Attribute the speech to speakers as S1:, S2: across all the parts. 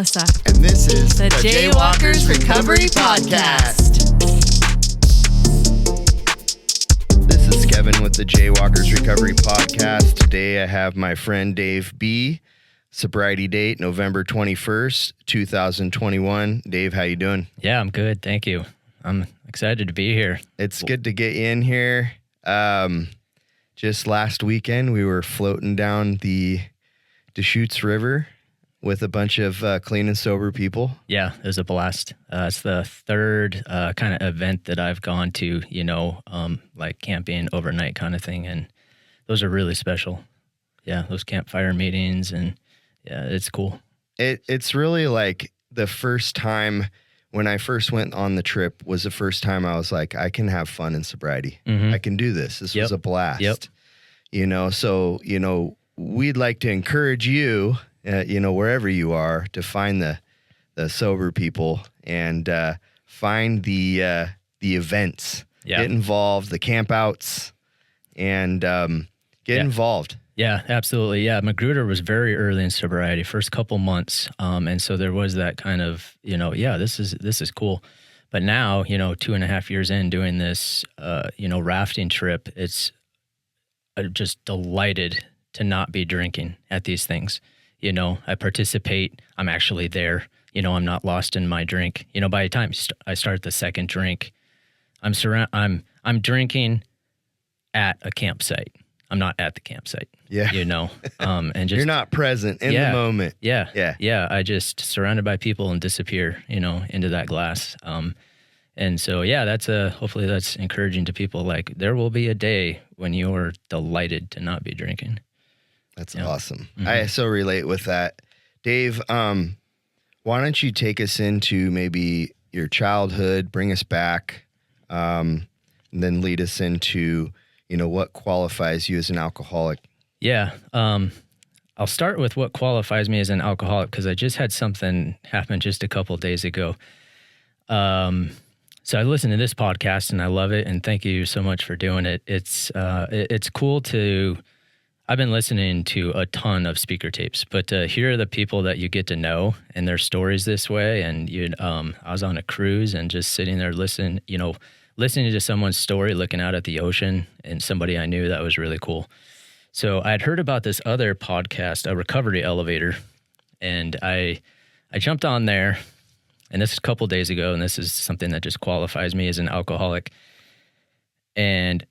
S1: Melissa.
S2: And this is
S1: the Jaywalkers Recovery Podcast.
S2: This is Kevin with the Jaywalkers Recovery Podcast. Today I have my friend Dave B. Sobriety date, November 21st, 2021. Dave, how you doing?
S3: Yeah, I'm good. Thank you. I'm excited to be here.
S2: It's good to get you in here. Just last weekend, we were floating down the Deschutes River with a bunch of clean and sober people.
S3: Yeah, it was a blast. It's the third kind of event that I've gone to, like camping overnight kind of thing. And those are really special. Yeah, those campfire meetings, and yeah, it's cool.
S2: It's really like the first time when I first went on the trip was the first time I was like, I can have fun in sobriety. Mm-hmm. I can do this. This was a blast.
S3: Yep.
S2: So, we'd like to encourage you, wherever you are, to find the sober people and find the events.
S3: Yeah.
S2: Get involved, the campouts, and get involved.
S3: Yeah, absolutely. Yeah, Magruder was very early in sobriety, first couple months. And so there was that kind of, this is cool. But now, 2.5 years in doing this, rafting trip, it's just delighted to not be drinking at these things. I participate. I'm actually there. I'm not lost in my drink. By the time I start the second drink, I'm drinking at a campsite. I'm not at the campsite.
S2: Yeah.
S3: And just
S2: you're not present in the moment.
S3: Yeah. I just surrounded by people and disappear, into that glass. And so, hopefully that's encouraging to people. Like, there will be a day when you're delighted to not be drinking.
S2: That's awesome. Mm-hmm. I so relate with that. Dave, why don't you take us into maybe your childhood, bring us back, and then lead us into, what qualifies you as an alcoholic?
S3: Yeah. I'll start with what qualifies me as an alcoholic, because I just had something happen just a couple days ago. So I listened to this podcast and I love it, and thank you so much for doing it. It's cool I've been listening to a ton of speaker tapes, but to hear the people that you get to know and their stories this way, and I was on a cruise and just sitting there listening to someone's story, looking out at the ocean, and somebody I knew, that was really cool. So I'd heard about this other podcast, a recovery elevator, and I jumped on there, and this is a couple days ago, and this is something that just qualifies me as an alcoholic. And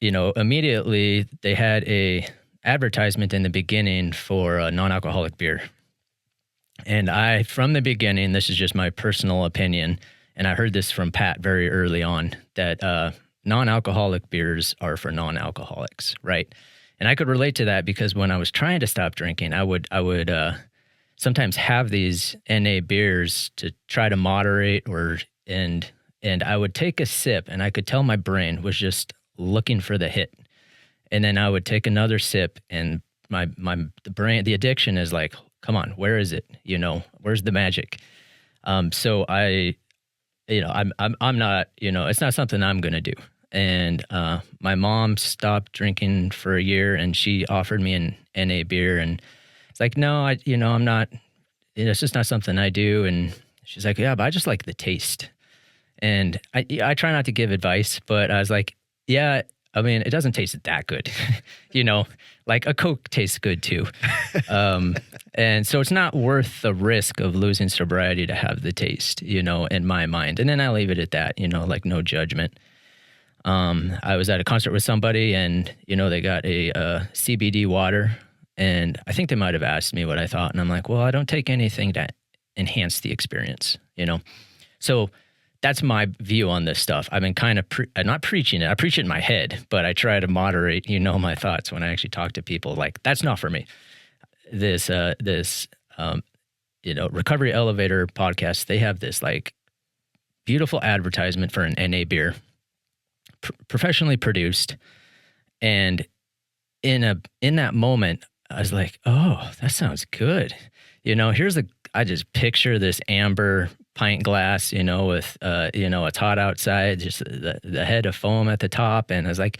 S3: immediately they had a advertisement in the beginning for a non-alcoholic beer. And from the beginning, this is just my personal opinion, and I heard this from Pat very early on, that non-alcoholic beers are for non-alcoholics, right? And I could relate to that because when I was trying to stop drinking, I would sometimes have these NA beers to try to moderate, and I would take a sip, and I could tell my brain was just looking for the hit. And then I would take another sip, and the brain, the addiction is like, come on, where is it? Where's the magic? So I'm not, it's not something I'm going to do. And my mom stopped drinking for a year, and she offered me an NA beer, and it's like, no, I'm not, it's just not something I do. And she's like, yeah, but I just like the taste. And I try not to give advice, but I was like, yeah, I mean, it doesn't taste that good. Like a Coke tastes good too. And so it's not worth the risk of losing sobriety to have the taste, in my mind. And then I leave it at that, like no judgment. I was at a concert with somebody, and, they got a CBD water, and I think they might have asked me what I thought. And I'm like, well, I don't take anything to enhance the experience, So that's my view on this stuff. I've been kind of not preaching it. I preach it in my head, but I try to moderate, my thoughts when I actually talk to people. Like, that's not for me. This Recovery Elevator podcast, they have this like beautiful advertisement for an NA beer, professionally produced. And in that moment, I was like, oh, that sounds good. I just picture this amber pint glass, with, it's hot outside, just the head of foam at the top. And I was like,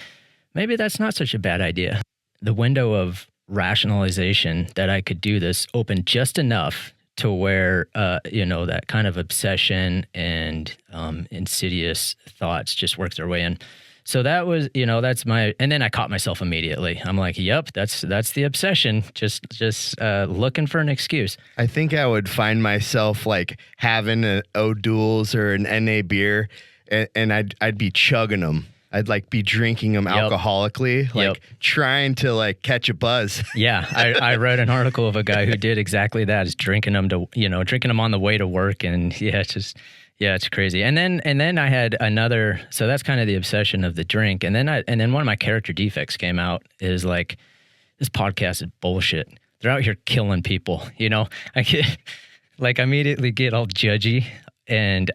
S3: maybe that's not such a bad idea. The window of rationalization that I could do this opened just enough to where, that kind of obsession and insidious thoughts just worked their way in. So that was, and then I caught myself immediately. I'm like, yep, that's the obsession. Just looking for an excuse.
S2: I think I would find myself like having an O'Doul's or an NA beer, and I'd be chugging them. I'd like be drinking them alcoholically, like trying to like catch a buzz.
S3: Yeah, I read an article of a guy who did exactly that. Is drinking them on the way to work, and it's crazy. And then I had another. So that's kind of the obsession of the drink. And then one of my character defects came out. Is like, this podcast is bullshit. They're out here killing people. I immediately get all judgy. And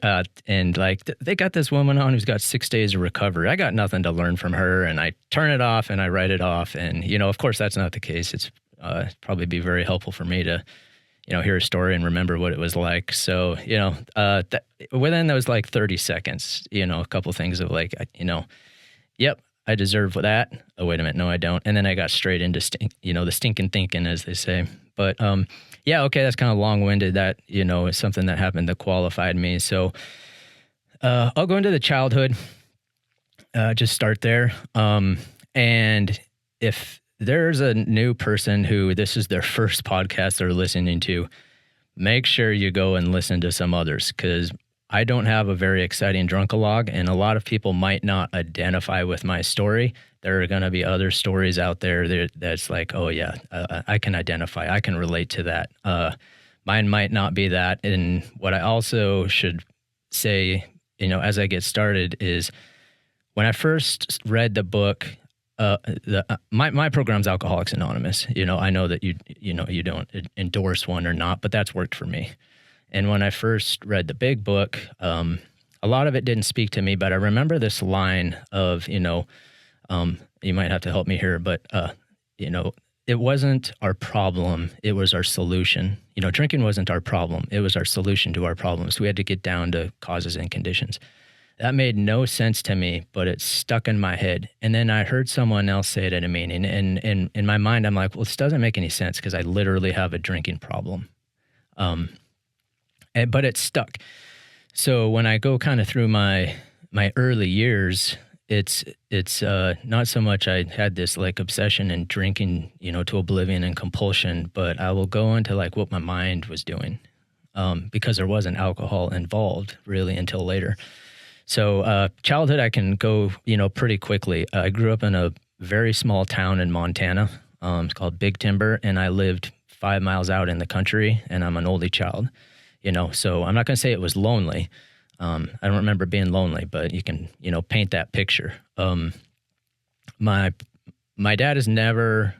S3: like they got this woman on who's got 6 days of recovery. I got nothing to learn from her, and I turn it off and I write it off. And of course that's not the case. It's probably be very helpful for me to hear a story and remember what it was like. So within those like 30 seconds, a couple things of like yep, I deserve that. Oh wait a minute, no I don't. And then I got straight into the stinking thinking, as they say. But yeah, okay, that's kind of long-winded. That, is something that happened that qualified me. So I'll go into the childhood, just start there. And if there's a new person who this is their first podcast they're listening to, make sure you go and listen to some others, because I don't have a very exciting drunkalog, and a lot of people might not identify with my story. There are going to be other stories out there that's like, oh yeah, I can identify. I can relate to that. Mine might not be that. And what I also should say, as I get started, is when I first read the book, my program's Alcoholics Anonymous. I know that you don't endorse one or not, but that's worked for me. And when I first read the big book, a lot of it didn't speak to me, but I remember this line of, you might have to help me here, but, it wasn't our problem. It was our solution. Drinking wasn't our problem. It was our solution to our problems. We had to get down to causes and conditions. That made no sense to me, but it stuck in my head. And then I heard someone else say it at a meeting. And in my mind, I'm like, well, this doesn't make any sense because I literally have a drinking problem. But it stuck. So when I go kind of through my early years, it's not so much I had this like obsession in drinking, to oblivion and compulsion, but I will go into like what my mind was doing, because there wasn't alcohol involved really until later. So childhood, I can go, pretty quickly. I grew up in a very small town in Montana. It's called Big Timber, and I lived 5 miles out in the country, and I'm an oldie child. So I'm not going to say it was lonely. I don't remember being lonely, but you can, paint that picture. My dad has never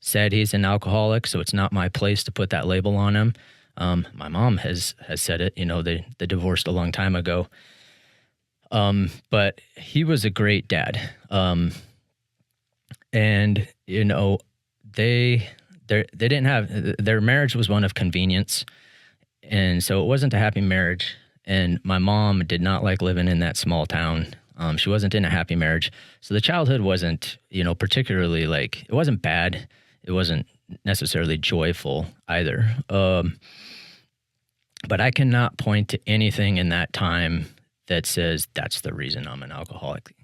S3: said he's an alcoholic, so it's not my place to put that label on him. My mom has said it, they divorced a long time ago. But he was a great dad. And, they didn't have, their marriage was one of convenience. And so it wasn't a happy marriage. And my mom did not like living in that small town. She wasn't in a happy marriage. So the childhood wasn't, particularly like, it wasn't bad. It wasn't necessarily joyful either. But I cannot point to anything in that time that says that's the reason I'm an alcoholic.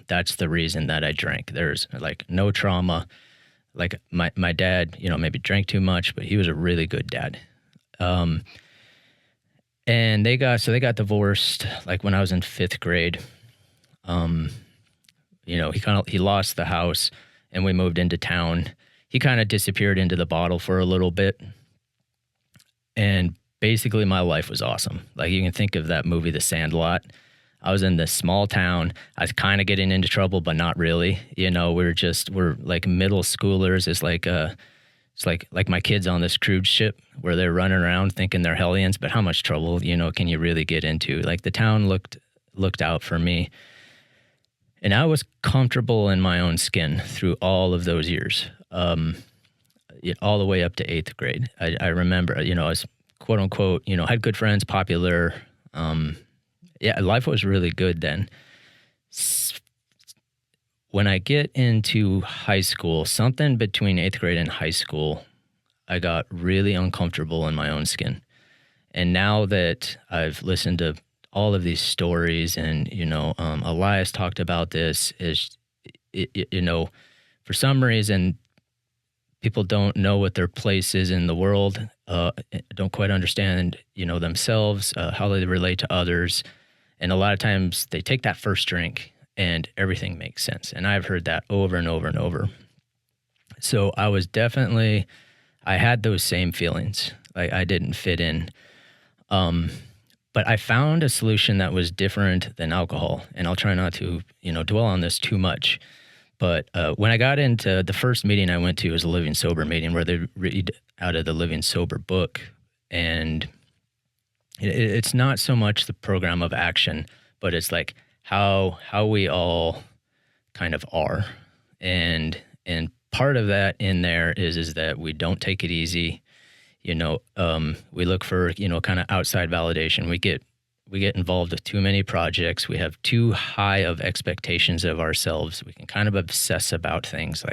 S3: That's the reason that I drank. There's like no trauma. Like my dad, maybe drank too much, but he was a really good dad. And they got divorced like when I was in 5th grade. He lost the house and we moved into town. He kind of disappeared into the bottle for a little bit. And basically my life was awesome. Like you can think of that movie, The Sandlot. I was in this small town. I was kind of getting into trouble, but not really. We're like middle schoolers. It's like my kids on this cruise ship where they're running around thinking they're hellions, but how much trouble, can you really get into? Like the town looked out for me. And I was comfortable in my own skin through all of those years, all the way up to 8th grade. I remember, I was quote unquote, had good friends, popular. Life was really good then. When I get into high school, something between 8th grade and high school, I got really uncomfortable in my own skin. And now that I've listened to all of these stories, and Elias talked about this, for some reason people don't know what their place is in the world, don't quite understand themselves, how they relate to others, and a lot of times they take that first drink and everything makes sense. And I've heard that over and over and over. So I had those same feelings, like I didn't fit in. But I found a solution that was different than alcohol, and I'll try not to, dwell on this too much. But when I got into the first meeting I went to was a Living Sober meeting where they read out of the Living Sober book, and it's not so much the program of action, but it's like how we all kind of are, and part of that in there is that we don't take it easy. We look for, kind of outside validation. We get involved with too many projects. We have too high of expectations of ourselves. We can kind of obsess about things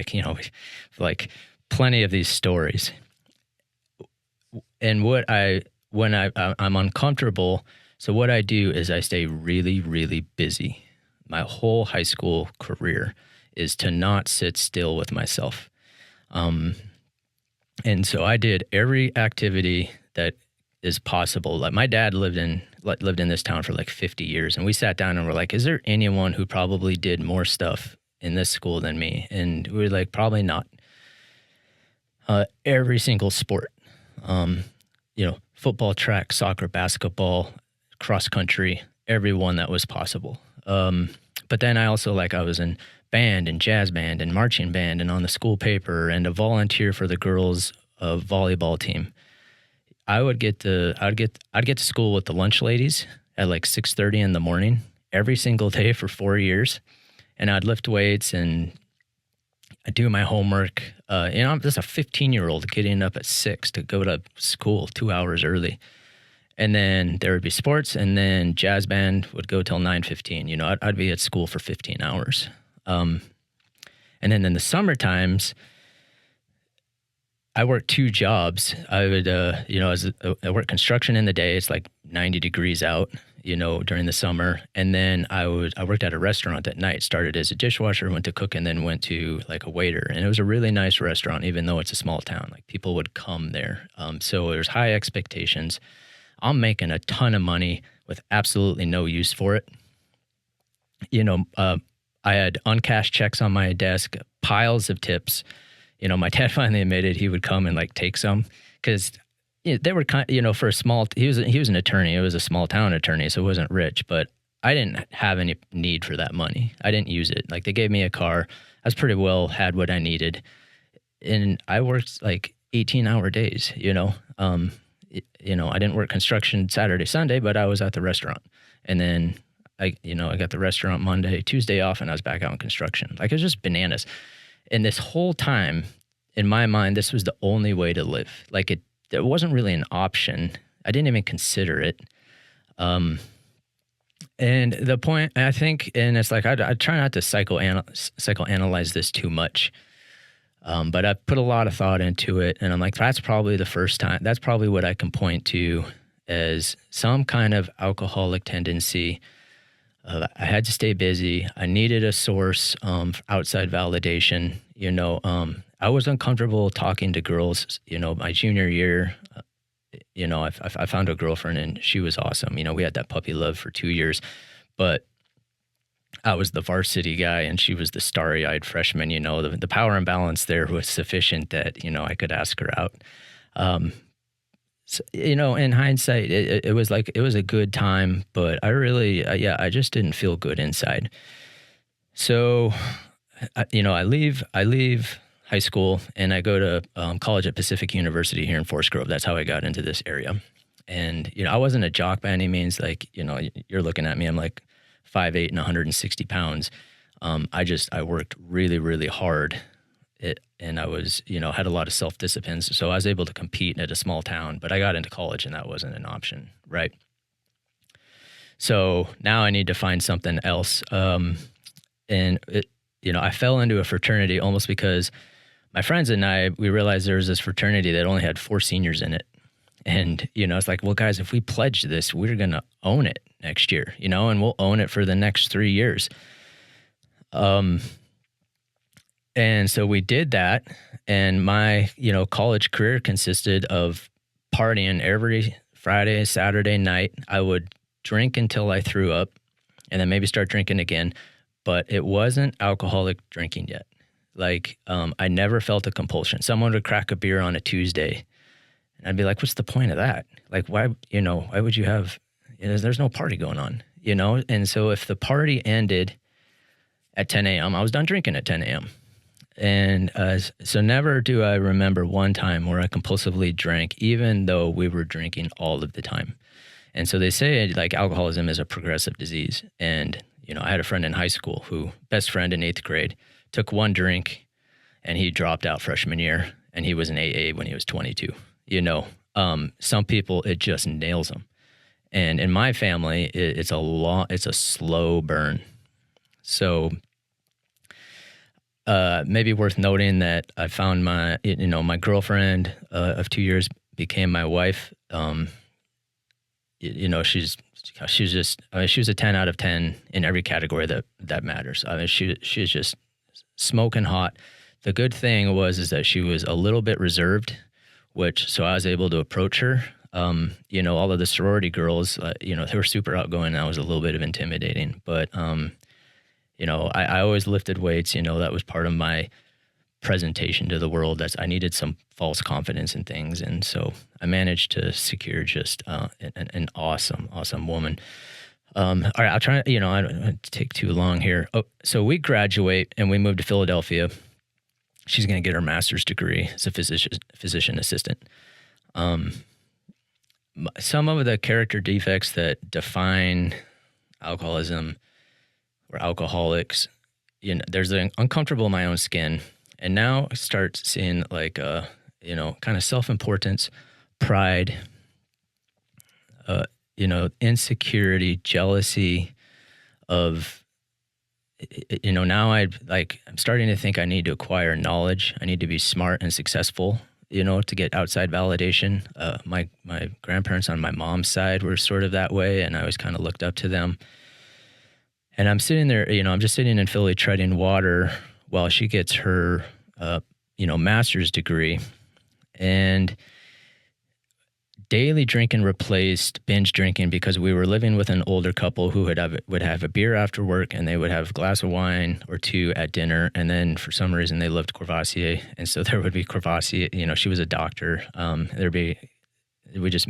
S3: like plenty of these stories. And when I'm uncomfortable, so what I do is I stay really, really busy. My whole high school career is to not sit still with myself. And so I did every activity that is possible. Like my dad lived in this town for like 50 years, and we sat down and we're like, is there anyone who probably did more stuff in this school than me? And we were like, probably not. Every single sport, football, track, soccer, basketball, cross country, every one that was possible. But then I also I was in band and jazz band and marching band and on the school paper and a volunteer for the girls' volleyball team. I'd get to school with the lunch ladies at like 6:30 in the morning every single day for 4 years, and I'd lift weights and I'd do my homework. I'm just a 15-year-old getting up at 6 to go to school 2 hours early. And then there would be sports, and then jazz band would go till 9:15. I'd be at school for 15 hours. And then in the summer times, I worked 2 jobs. I would, I work construction in the day. It's like 90 degrees out, during the summer. And then I worked at a restaurant at night, started as a dishwasher, went to cook, and then went to like a waiter. And it was a really nice restaurant, even though it's a small town. Like people would come there. So there's high expectations. I'm making a ton of money with absolutely no use for it. I had uncashed checks on my desk, piles of tips. My dad finally admitted he would come and take some, because they were for a small. He was an attorney. It was a small town attorney, so it wasn't rich. But I didn't have any need for that money. I didn't use it. They gave me a car. I was pretty well had what I needed, and I worked 18-hour days. I didn't work construction Saturday, Sunday, but I was at the restaurant, and then I got the restaurant Monday, Tuesday off, and I was back out in construction. It was just bananas. And this whole time, in my mind, this was the only way to live. It wasn't really an option. I didn't even consider it. And the point, I think, and it's I try not to psychoanalyze this too much. But I put a lot of thought into it, and I'm like, that's probably the first time. That's probably what I can point to as some kind of alcoholic tendency. I had to stay busy. I needed a source outside validation. I was uncomfortable talking to girls. My junior year, I found a girlfriend, and she was awesome. We had that puppy love for 2 years, but I was the varsity guy and she was the starry-eyed freshman. The power imbalance there was sufficient that, I could ask her out. So, in hindsight, it was a good time, but I really, I just didn't feel good inside. So, I leave high school and I go to college at Pacific University here in Forest Grove. That's how I got into this area. And, I wasn't a jock by any means. You're looking at me, I'm 5'8" and 160 pounds. I worked really, really hard. And I was, had a lot of self-discipline. So I was able to compete at a small town, but I got into college and that wasn't an option, right? So now I need to find something else. I fell into a fraternity almost because my friends and I, we realized there was this fraternity that only had 4 seniors in it. And, it's like, well, guys, if we pledge this, we're going to own it next year, and we'll own it for the next 3 years. And so we did that. And my, college career consisted of partying every Friday, Saturday night. I would drink until I threw up and then maybe start drinking again. But it wasn't alcoholic drinking yet. Like, I never felt a compulsion. Someone would crack a beer on a Tuesday. And I'd be like, what's the point of that? Like, why would you have, there's no party going on, And so if the party ended at 10 a.m., I was done drinking at 10 a.m. And so never do I remember one time where I compulsively drank, even though we were drinking all of the time. And so they say, like, alcoholism is a progressive disease. And, I had a friend in high school best friend in 8th grade, took one drink and he dropped out freshman year, and he was in AA when he was 22. Some people, it just nails them. And in my family, it's a slow burn. So maybe worth noting that I found my girlfriend of 2 years became my wife. She was a 10 out of 10 in every category that matters. I mean, she's just smoking hot. The good thing is that she was a little bit reserved, so I was able to approach her. All of the sorority girls, they were super outgoing. I was a little bit of intimidating, but, I always lifted weights. That was part of my presentation to the world. I needed some false confidence in things. And so I managed to secure just an awesome, awesome woman. All right, I'll try, I don't take too long here. Oh, so we graduate and we move to Philadelphia. She's going to get her master's degree as a physician assistant. Some of the character defects that define alcoholism or alcoholics, there's an uncomfortable in my own skin. And now I start seeing like, kind of self-importance, pride, insecurity, jealousy of, now I'm starting to think I need to acquire knowledge. I need to be smart and successful, to get outside validation. My grandparents on my mom's side were sort of that way, and I always kind of looked up to them. And I'm sitting there, I'm just sitting in Philly treading water while she gets her, master's degree. And daily drinking replaced binge drinking because we were living with an older couple who would have a beer after work, and they would have a glass of wine or two at dinner. And then for some reason they loved Courvoisier. And so there would be Courvoisier, she was a doctor. We just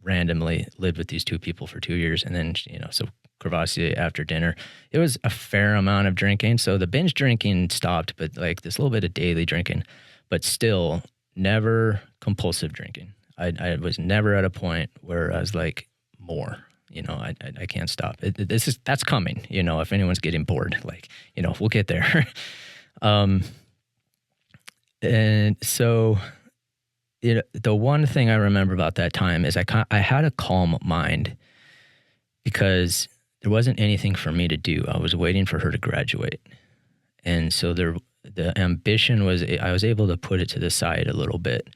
S3: randomly lived with these two people for 2 years. And then, so Courvoisier after dinner. It was a fair amount of drinking. So the binge drinking stopped, but like this little bit of daily drinking, but still never compulsive drinking. I was never at a point where I was like, more, I can't stop. That's coming, if anyone's getting bored, we'll get there. And so, the one thing I remember about that time is I had a calm mind because there wasn't anything for me to do. I was waiting for her to graduate. And so the ambition was, I was able to put it to the side a little bit.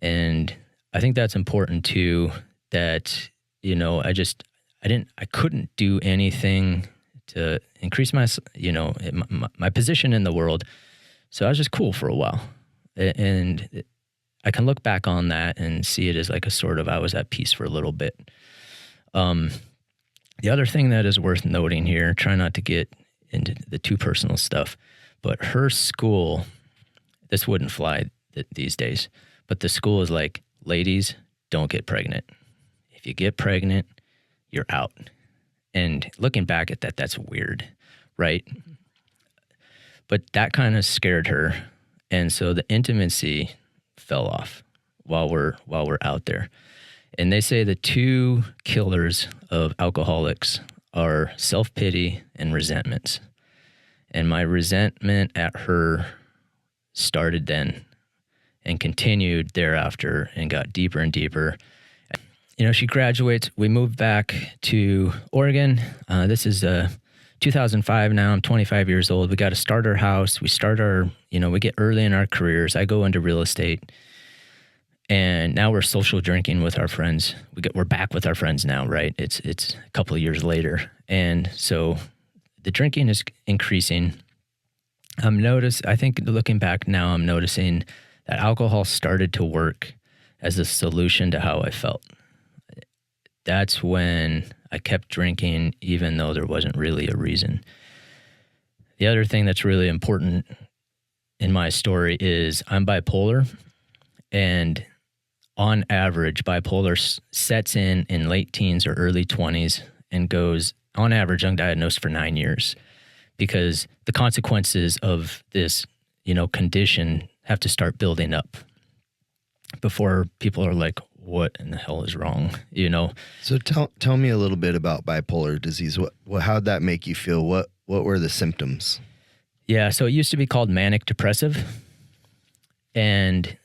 S3: And I think that's important too, that, I couldn't do anything to increase my position in the world. So I was just cool for a while. And I can look back on that and see it as like I was at peace for a little bit. The other thing that is worth noting here, try not to get into the too personal stuff, but her school, this wouldn't fly these days, but the school is like, ladies, don't get pregnant. If you get pregnant, you're out. And looking back at that, that's weird, right? But that kind of scared her. And so the intimacy fell off while we're out there. And they say the two killers of alcoholics are self-pity and resentments. And my resentment at her started then and continued thereafter and got deeper and deeper. She graduates. We moved back to Oregon. This is 2005 now, I'm 25 years old. We got to start our house. We start our, we get early in our careers. I go into real estate. And now we're social drinking with our friends. We're back with our friends now, right? It's a couple of years later. And so the drinking is increasing. I think looking back now, I'm noticing that alcohol started to work as a solution to how I felt. That's when I kept drinking, even though there wasn't really a reason. The other thing that's really important in my story is I'm bipolar, and on average, bipolar sets in late teens or early 20s and goes, on average, undiagnosed for 9 years, because the consequences of this, condition have to start building up before people are like, what in the hell is wrong?
S2: So tell me a little bit about bipolar disease. How'd that make you feel? What were the symptoms?
S3: Yeah. So it used to be called manic depressive. And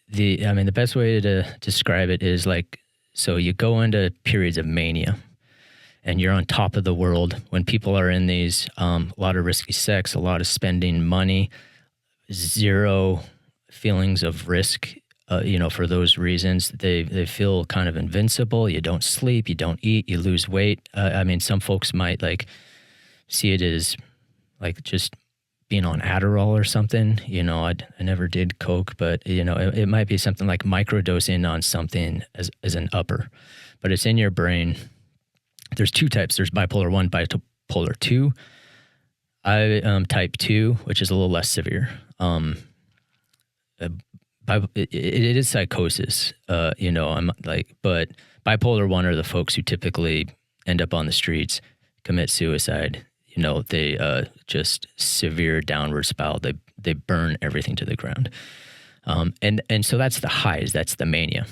S3: the best way to describe it is like, so you go into periods of mania and you're on top of the world when people are in these, a lot of risky sex, a lot of spending money, zero feelings of risk, for those reasons. They feel kind of invincible. You don't sleep, you don't eat, you lose weight. Some folks might like see it as like just being on Adderall or something. I never did Coke, but it might be something like microdosing on something as an upper, but it's in your brain. There's two types. There's bipolar 1, bipolar 2. I am type 2, which is a little less severe. It is psychosis, I'm like, but bipolar 1 are the folks who typically end up on the streets, commit suicide. They just severe downward spiral. They burn everything to the ground. And so that's the highs, that's the mania.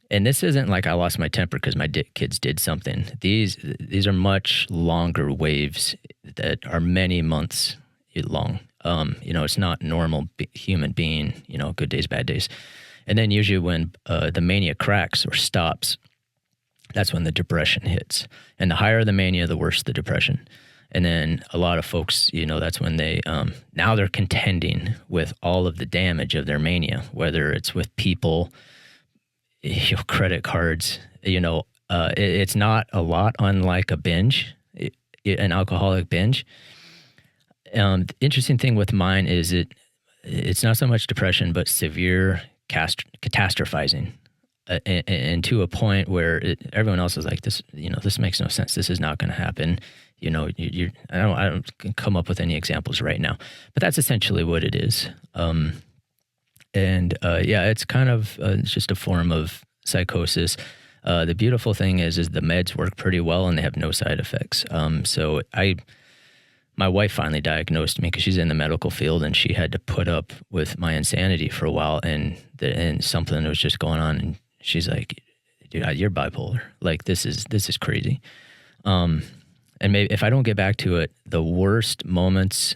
S3: And this isn't like I lost my temper because my kids did something. These are much longer waves that are many months long. It's not normal human being, good days, bad days. And then usually when the mania cracks or stops, that's when the depression hits. And the higher the mania, the worse the depression. And then a lot of folks, that's when they, now they're contending with all of the damage of their mania, whether it's with people, credit cards, it's not a lot unlike a binge, an alcoholic binge. The interesting thing with mine is it's not so much depression, but severe catastrophizing, and to a point where everyone else is like, this, this makes no sense. This is not going to happen. I don't come up with any examples right now, but that's essentially what it is. It's kind of it's just a form of psychosis. The beautiful thing is the meds work pretty well and they have no side effects. My wife finally diagnosed me because she's in the medical field and she had to put up with my insanity for a while, and something was just going on, and she's like, dude, you're bipolar. Like, this is crazy. And maybe if I don't get back to it, the worst moments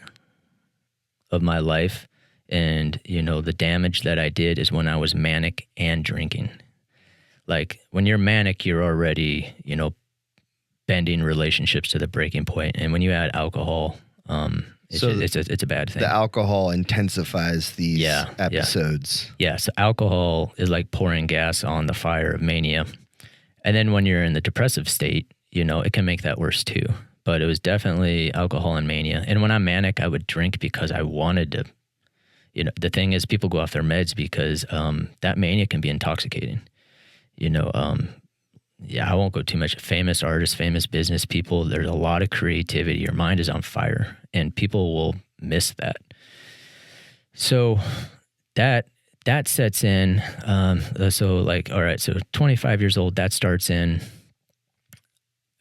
S3: of my life and, the damage that I did is when I was manic and drinking. Like, when you're manic, you're already, bending relationships to the breaking point. And when you add alcohol, it's a bad thing.
S2: The alcohol intensifies these episodes.
S3: Yeah, so alcohol is like pouring gas on the fire of mania. And then when you're in the depressive state, it can make that worse too. But it was definitely alcohol and mania. And when I'm manic, I would drink because I wanted to. The thing is, people go off their meds because that mania can be intoxicating. I won't go too much. Famous artists, famous business people, there's a lot of creativity. Your mind is on fire, and people will miss that. So that sets in. All right, so 25 years old, that starts in.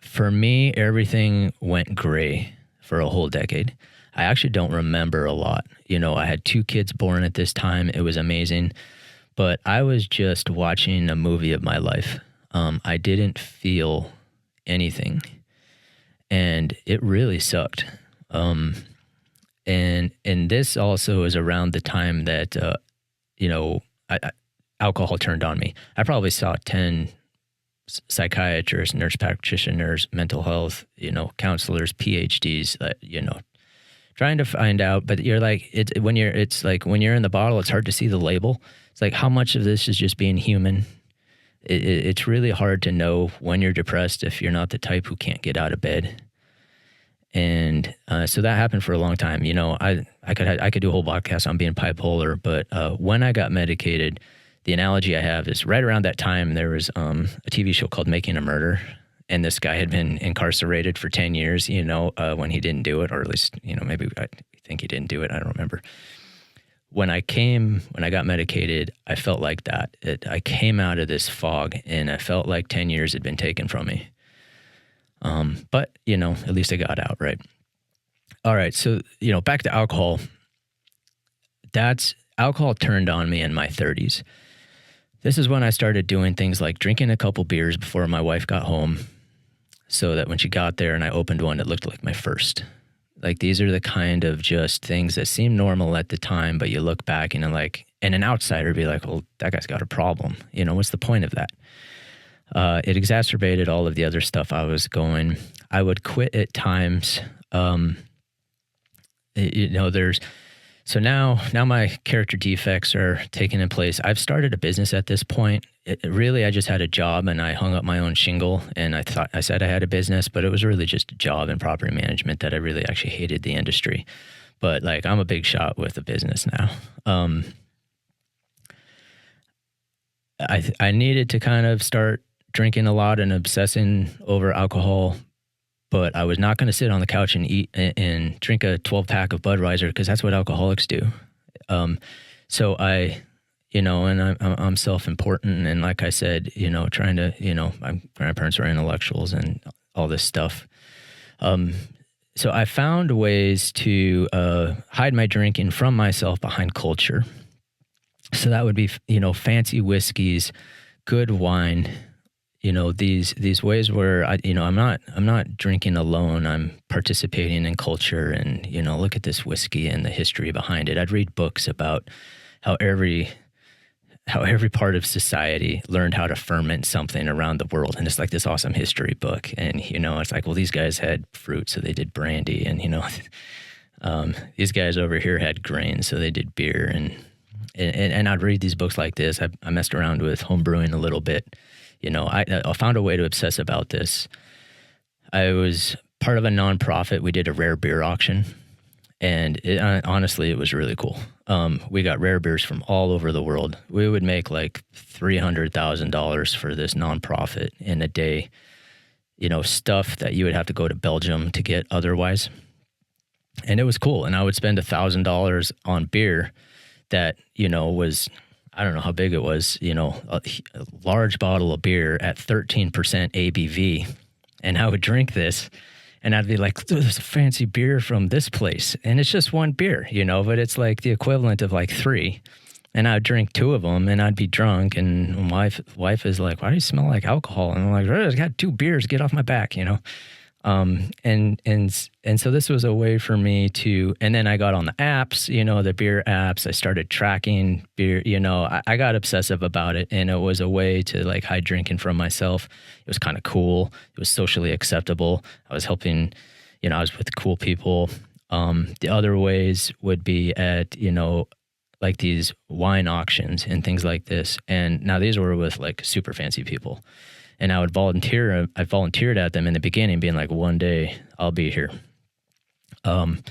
S3: For me, everything went gray for a whole decade. I actually don't remember a lot. I had 2 kids born at this time. It was amazing. But I was just watching a movie of my life. I didn't feel anything. And it really sucked. And this also is around the time that, alcohol turned on me. I probably saw 10 psychiatrists, nurse practitioners, mental health, counselors, PhDs, trying to find out. But you're like, when you're in the bottle, it's hard to see the label. It's like, how much of this is just being human? It's really hard to know when you're depressed if you're not the type who can't get out of bed. And so that happened for a long time. I could do a whole podcast on being bipolar, but when I got medicated, the analogy I have is right around that time, there was a TV show called Making a Murder. And this guy had been incarcerated for 10 years, when he didn't do it, or at least, maybe I think he didn't do it. I don't remember. When I got medicated, I felt like that. I came out of this fog and I felt like 10 years had been taken from me. But, at least I got out, right? All right. So, back to alcohol. Alcohol turned on me in my 30s. This is when I started doing things like drinking a couple beers before my wife got home, so that when she got there and I opened one, it looked like my first. Like, these are the kind of just things that seem normal at the time, but you look back and and an outsider would be like, well, that guy's got a problem. What's the point of that? It exacerbated all of the other stuff I was going. I would quit at times. So now my character defects are taking in place. I've started a business at this point. I just had a job and I hung up my own shingle and I said I had a business, but it was really just a job in property management that I really actually hated the industry. But I'm a big shot with a business now. I needed to kind of start drinking a lot and obsessing over alcohol, but I was not going to sit on the couch and eat and drink a 12-pack of Budweiser, because that's what alcoholics do. So and I'm self-important, and like I said, trying to, my grandparents are intellectuals and all this stuff. So I found ways to hide my drinking from myself behind culture. So that would be, fancy whiskeys, good wine. These ways where I'm not drinking alone. I'm participating in culture, and look at this whiskey and the history behind it. I'd read books about how every part of society learned how to ferment something around the world, and it's like this awesome history book. And it's like, well, these guys had fruit, so they did brandy, and these guys over here had grain, so they did beer. And I'd read these books like this. I messed around with home brewing a little bit. I found a way to obsess about this. I was part of a nonprofit. We did a rare beer auction, and honestly, it was really cool. We got rare beers from all over the world. We would make like $300,000 for this nonprofit in a day, stuff that you would have to go to Belgium to get otherwise. And it was cool. And I would spend $1,000 on beer that, was, I don't know how big it was, a large bottle of beer at 13% ABV. And I would drink this and I'd be like, there's a fancy beer from this place. And it's just one beer, but it's like the equivalent of like 3. And I'd drink 2 of them and I'd be drunk. And my wife is like, why do you smell like alcohol? And I'm like, I got 2 beers, get off my back, And so this was a way for me to, and then I got on the apps, the beer apps. I started tracking beer, I got obsessive about it, and it was a way to hide drinking from myself. It was kind of cool. It was socially acceptable. I was helping, I was with cool people. The other ways would be at, like these wine auctions and things like this. And now these were with super fancy people. And I would volunteer. I volunteered at them in the beginning, being like, one day I'll be here. And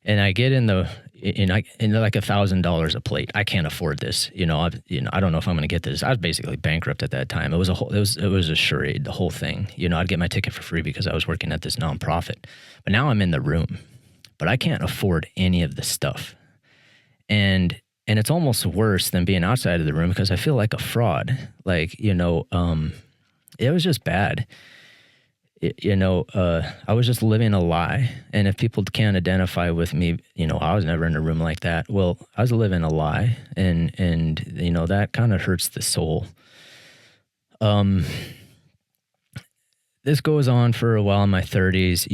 S3: I get in like $1,000 a plate. I can't afford this. I don't know if I'm going to get this. I was basically bankrupt at that time. It was a charade, the whole thing. I'd get my ticket for free because I was working at this nonprofit. But now I'm in the room, but I can't afford any of the stuff. And it's almost worse than being outside of the room because I feel like a fraud. It was just bad. I was just living a lie. And if people can't identify with me, I was never in a room like that. Well, I was living a lie. And that kind of hurts the soul. This goes on for a while in my 30s.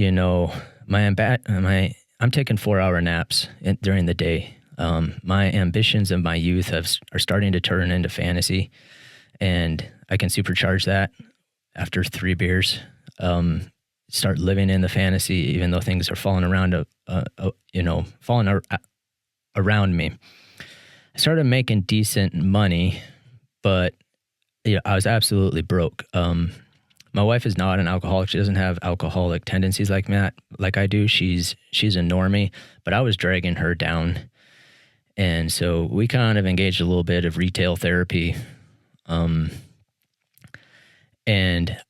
S3: I'm taking 4-hour naps during the day. My ambitions of my youth are starting to turn into fantasy. And I can supercharge that after 3 beers. Start living in the fantasy, even though things are falling around, around me. I started making decent money, but I was absolutely broke. My wife is not an alcoholic. She doesn't have alcoholic tendencies like I do. She's a normie, but I was dragging her down. And so we kind of engaged a little bit of retail therapy. And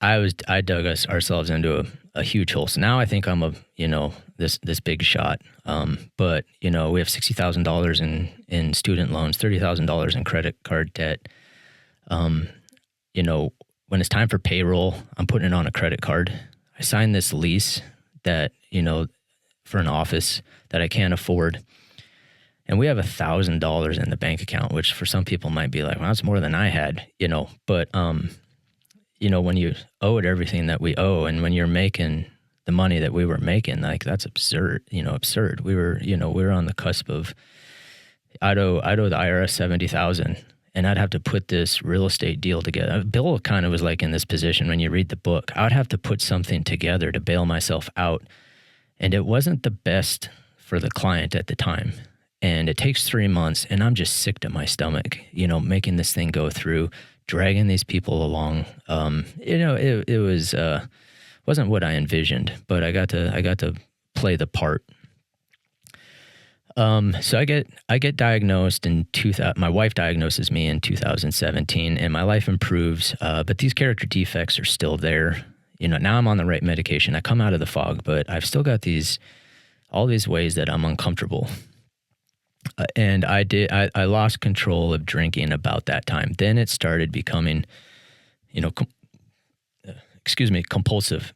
S3: I dug ourselves into a huge hole. So now I think I'm this big shot. But we have $60,000 in student loans, $30,000 in credit card debt. When it's time for payroll, I'm putting it on a credit card. I signed this lease that, for an office that I can't afford. And we have $1,000 in the bank account, which for some people might be like, well, that's more than I had, but, when you owe it everything that we owe, and when you're making the money that we were making, like that's absurd, absurd. We were on the cusp of, I'd owe the IRS $70,000, and I'd have to put this real estate deal together. Bill kind of was like in this position when you read the book. I would have to put something together to bail myself out. And it wasn't the best for the client at the time. And it takes 3 months, and I'm just sick to my stomach, making this thing go through, dragging these people along. It was wasn't what I envisioned, but I got to play the part. So I get diagnosed in 2000. My wife diagnoses me in 2017, and my life improves. But these character defects are still there. Now I'm on the right medication. I come out of the fog, but I've still got all these ways that I'm uncomfortable. And I lost control of drinking about that time. Then it started becoming, compulsive.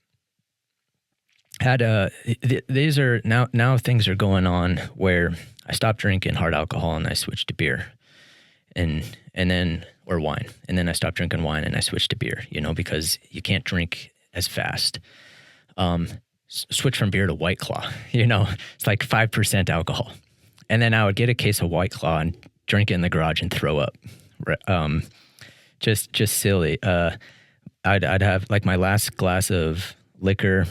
S3: These are now things are going on where I stopped drinking hard alcohol and I switched to beer, and then or wine, and then I stopped drinking wine and I switched to beer. Because you can't drink as fast. Switch from beer to White Claw. It's like 5% alcohol. And then I would get a case of White Claw and drink it in the garage and throw up. Just silly. I'd have like my last glass of liquor.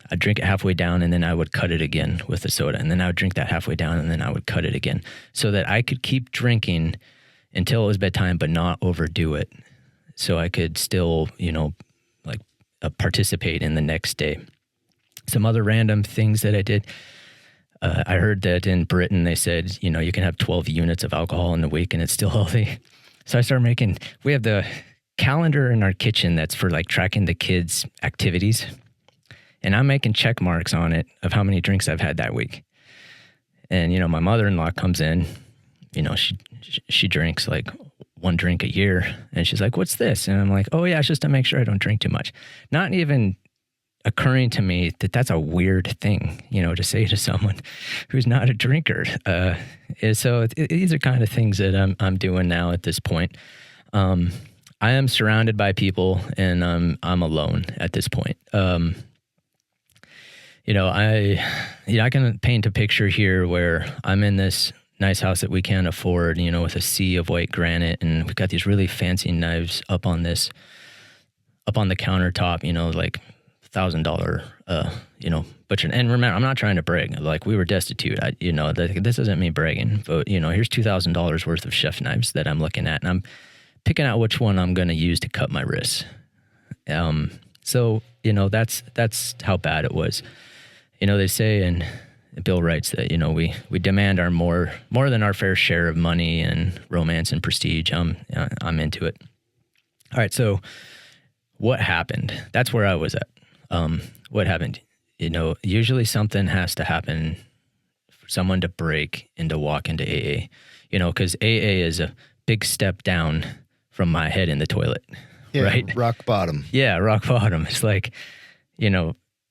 S3: I'd drink it halfway down, and then I would cut it again with the soda. And then I would drink that halfway down, and then I would cut it again, so that I could keep drinking until it was bedtime, but not overdo it. So I could still, participate in the next day. Some other random things that I did. I heard that in Britain, they said, you can have 12 units of alcohol in a week and it's still healthy. So I started we have the calendar in our kitchen that's for like tracking the kids' activities. And I'm making check marks on it of how many drinks I've had that week. And, my mother-in-law comes in, she drinks like 1 drink a year. And she's like, what's this? And I'm like, oh yeah, it's just to make sure I don't drink too much. Not even occurring to me that that's a weird thing, to say to someone who's not a drinker. So these are kind of things that I'm doing now at this point. I am surrounded by people, and I'm alone at this point. I can paint a picture here where I'm in this nice house that we can't afford, with a sea of white granite, and we've got these really fancy knives up on the countertop, like $1,000, butcher. And remember, I'm not trying to brag. Like, we were destitute. This isn't me bragging, but here's $2,000 worth of chef knives that I'm looking at, and I'm picking out which one I'm going to use to cut my wrists. So that's how bad it was. They say, and Bill writes that we demand our more than our fair share of money and romance and prestige. I'm into it. All right, so what happened? That's where I was at. What happened? Usually something has to happen for someone to break and to walk into AA, because AA is a big step down from my head in the toilet, right?
S2: Rock bottom.
S3: Yeah, rock bottom. It's like,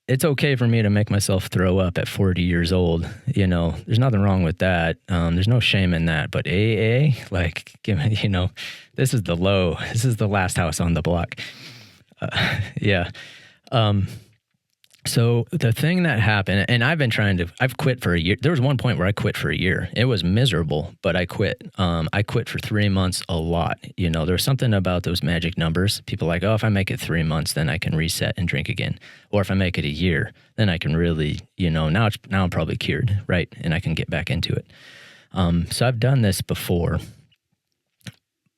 S3: it's okay for me to make myself throw up at 40 years old. There's nothing wrong with that. There's no shame in that. But AA, like, this is the low. This is the last house on the block. Yeah. So the thing that happened, and I've quit for a year. There was one point where I quit for a year. It was miserable, but I quit. I quit for 3 months a lot. You know, there's something about those magic numbers. People are like, oh, if I make it 3 months, then I can reset and drink again. Or if I make it a year, then I can really, now I'm probably cured, right? And I can get back into it. So I've done this before.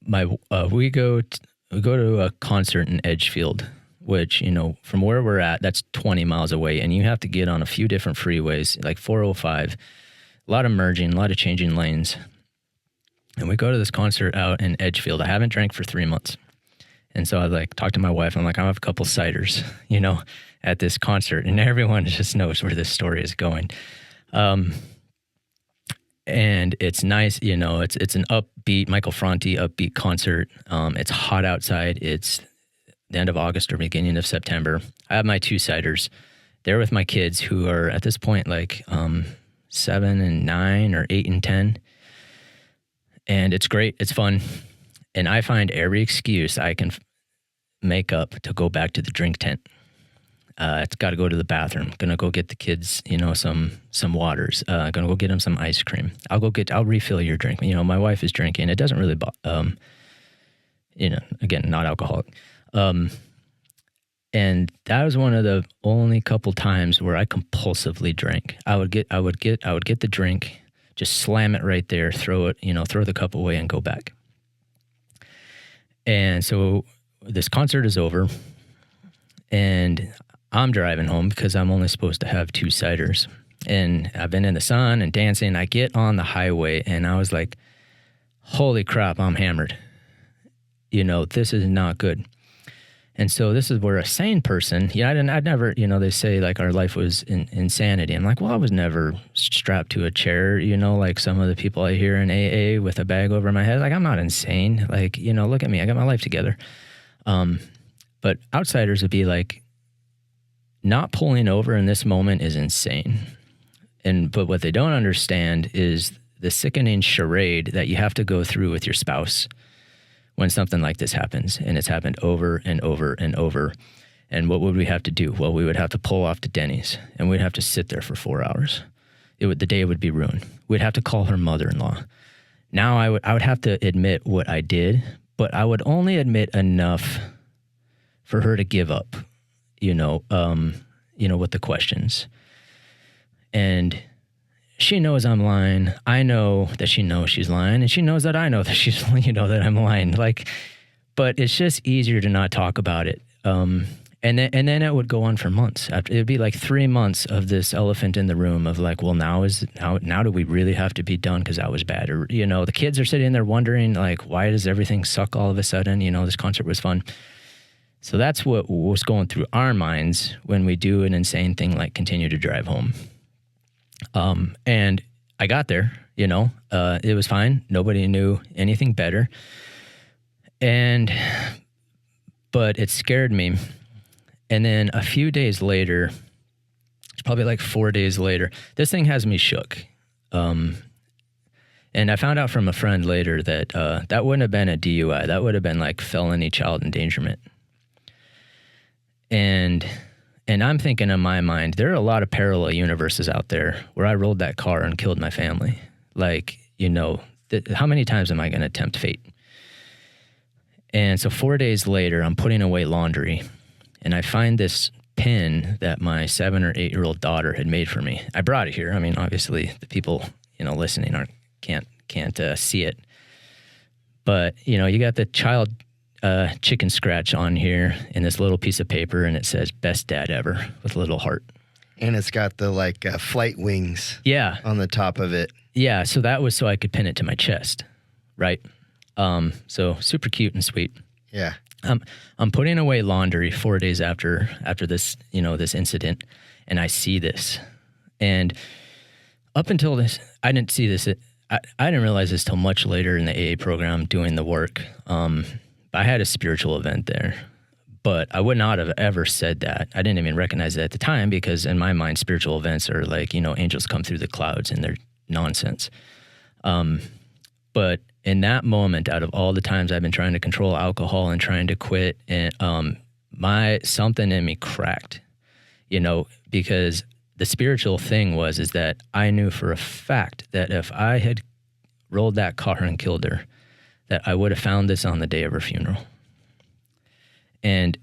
S3: We go to a concert in Edgefield, which, from where we're at, that's 20 miles away. And you have to get on a few different freeways, like 405, a lot of merging, a lot of changing lanes. And we go to this concert out in Edgefield. I haven't drank for 3 months. And so I talked to my wife. I'm like, I have a couple ciders, at this concert. And everyone just knows where this story is going. And it's nice, it's an upbeat, Michael Franti upbeat concert. It's hot outside. It's the end of August or beginning of September. I have my 2 ciders. They're with my kids who are at this point 7 and 9 or 8 and 10. And it's great. It's fun. And I find every excuse I can make up to go back to the drink tent. It's got to go to the bathroom. Gonna go get the kids, some waters. Gonna go get them some ice cream. I'll refill your drink. My wife is drinking. It doesn't really, again, not alcoholic. And that was one of the only couple times where I compulsively drank. I would get the drink, just slam it right there, throw the cup away and go back. And so this concert is over and I'm driving home because I'm only supposed to have 2 ciders. And I've been in the sun and dancing. I get on the highway and I was like, holy crap, I'm hammered. This is not good. And so this is where a sane person, I'd never, they say our life was insanity. I'm like, well, I was never strapped to a chair, like some of the people I hear in AA with a bag over my head. I'm not insane. Look at me, I got my life together. But outsiders would be like, not pulling over in this moment is insane. But what they don't understand is the sickening charade that you have to go through with your spouse when something like this happens. And it's happened over and over and over. And what would we have to do? Well, we would have to pull off to Denny's and we'd have to sit there for 4 hours. The day would be ruined. We'd have to call her mother-in-law. Now I would have to admit what I did, but I would only admit enough for her to give up, with the questions. And she knows I'm lying. I know that she knows she's lying, and she knows that I know that she's, that I'm lying. But it's just easier to not talk about it. And then it would go on for months. It would be 3 months of this elephant in the room of well, now do we really have to be done because that was bad? Or, the kids are sitting there wondering why does everything suck all of a sudden? This concert was fun. So that's what was going through our minds when we do an insane thing like continue to drive home. And I got there, it was fine. Nobody knew anything better. But it scared me. And then a few days later, it's probably 4 days later, this thing has me shook. And I found out from a friend later that that wouldn't have been a DUI. That would have been felony child endangerment. And I'm thinking in my mind, there are a lot of parallel universes out there where I rolled that car and killed my family. How many times am I going to tempt fate? And so 4 days later, I'm putting away laundry and I find this pin that my 7 or 8 year old daughter had made for me. I brought it here. I mean, obviously the people, listening can't see it, but you got the child chicken scratch on here in this little piece of paper, and it says "Best Dad Ever" with a little heart.
S2: And it's got the flight wings, on the top of it.
S3: Yeah, so that was so I could pin it to my chest, right? So super cute and sweet.
S2: Yeah.
S3: I'm putting away laundry 4 days after this, this incident, and I see this. And up until this, I didn't see this. I didn't realize this till much later in the AA program doing the work. I had a spiritual event there, but I would not have ever said that. I didn't even recognize it at the time because in my mind, spiritual events are angels come through the clouds and they're nonsense. But in that moment, out of all the times I've been trying to control alcohol and trying to quit, and something in me cracked. because the spiritual thing is that I knew for a fact that if I had rolled that car and killed her, that I would have found this on the day of her funeral. And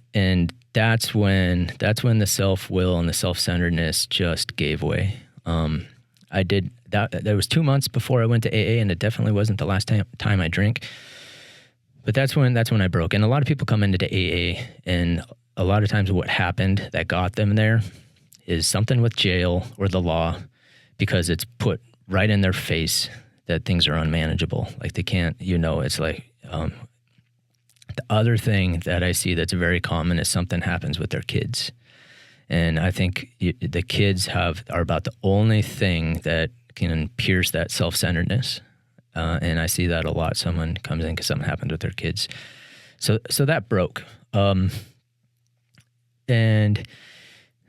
S3: that's when the self-will and the self-centeredness just gave way. I did that. That was 2 months before I went to AA, and it definitely wasn't the last time I drank. But that's when I broke. And a lot of people come into AA, and a lot of times what happened that got them there is something with jail or the law, because it's put right in their face that things are unmanageable. Like they can't, it's like, the other thing that I see that's very common is something happens with their kids. And I think the kids are about the only thing that can pierce that self-centeredness. And I see that a lot. Someone comes in because something happened with their kids. So that broke. And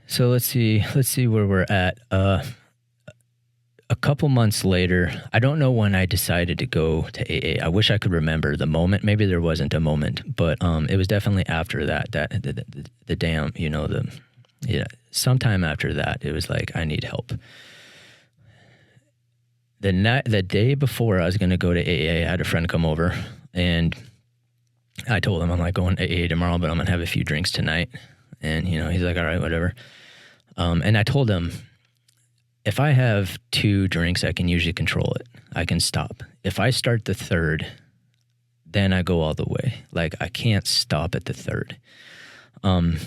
S3: so let's see where we're at. A couple months later, I don't know when I decided to go to AA. I wish I could remember the moment. Maybe there wasn't a moment, but it was definitely after that the damn, sometime after that, it was like, I need help. The day before I was going to go to AA, I had a friend come over, and I told him, I'm like, going to AA tomorrow, but I'm going to have a few drinks tonight. And, he's like, all right, whatever. And I told him, if I have 2 drinks, I can usually control it. I can stop. If I start the third, then I go all the way. Like, I can't stop at the third. And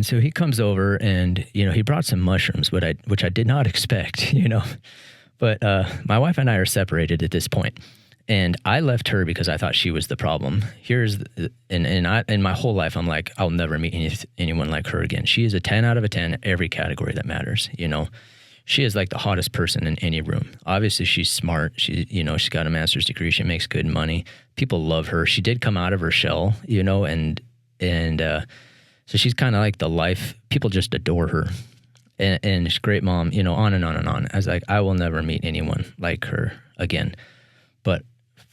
S3: so he comes over, and, he brought some mushrooms, which I did not expect, But my wife and I are separated at this point, and I left her because I thought she was the problem. In my whole life, I'm like, I'll never meet anyone like her again. She is a 10 out of a 10, every category that matters. She is like the hottest person in any room. Obviously, she's smart. She's got a master's degree. She makes good money. People love her. She did come out of her shell, and so she's kind of like the life. People just adore her. And she's a great mom, on and on and on. I was like, I will never meet anyone like her again. But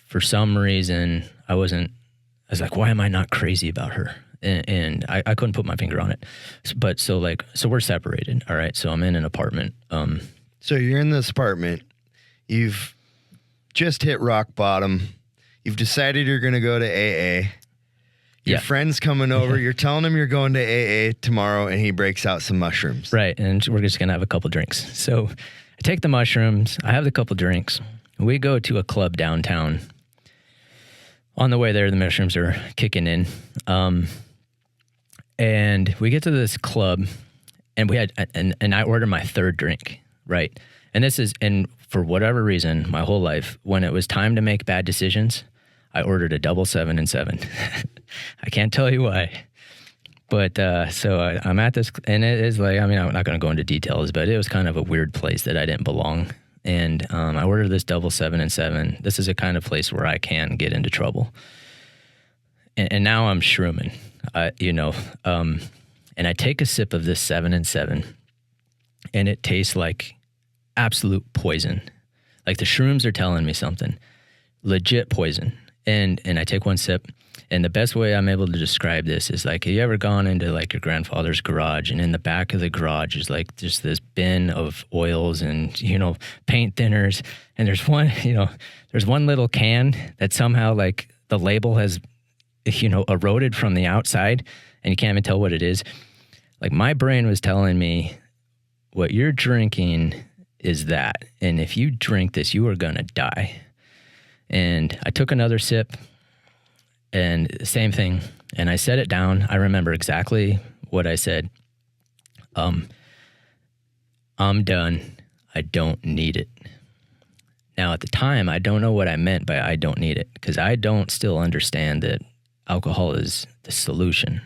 S3: for some reason, I was like, why am I not crazy about her? And I couldn't put my finger on it. So we're separated. All right. So I'm in an apartment.
S2: So you're in this apartment. You've just hit rock bottom. You've decided you're going to go to AA. Your friend's coming over. You're telling him you're going to AA tomorrow, and he breaks out some mushrooms.
S3: Right. And we're just going to have a couple drinks. So I take the mushrooms. I have the couple drinks. We go to a club downtown. On the way there, the mushrooms are kicking in. And we get to this club, and and I order my third drink, right? And for whatever reason, my whole life, when it was time to make bad decisions, I ordered a double 7 and 7. I can't tell you why. But so I'm at this, and it is like, I'm not going to go into details, but it was kind of a weird place that I didn't belong. And I ordered this double 7 and 7. This is a kind of place where I can get into trouble. And now I'm shrooming, and I take a sip of this 7 and 7, and it tastes like absolute poison. Like the shrooms are telling me something, legit poison. And I take one sip, and the best way I'm able to describe this is like, have you ever gone into like your grandfather's garage, and in the back of the garage is like just this bin of oils and, paint thinners. And there's one little can that somehow like the label has, eroded from the outside, and you can't even tell what it is. Like my brain was telling me, what you're drinking is that. And if you drink this, you are going to die. And I took another sip, and same thing. And I set it down. I remember exactly what I said. I'm done. I don't need it. Now, at the time, I don't know what I meant by I don't need it, because I don't still understand that alcohol is the solution.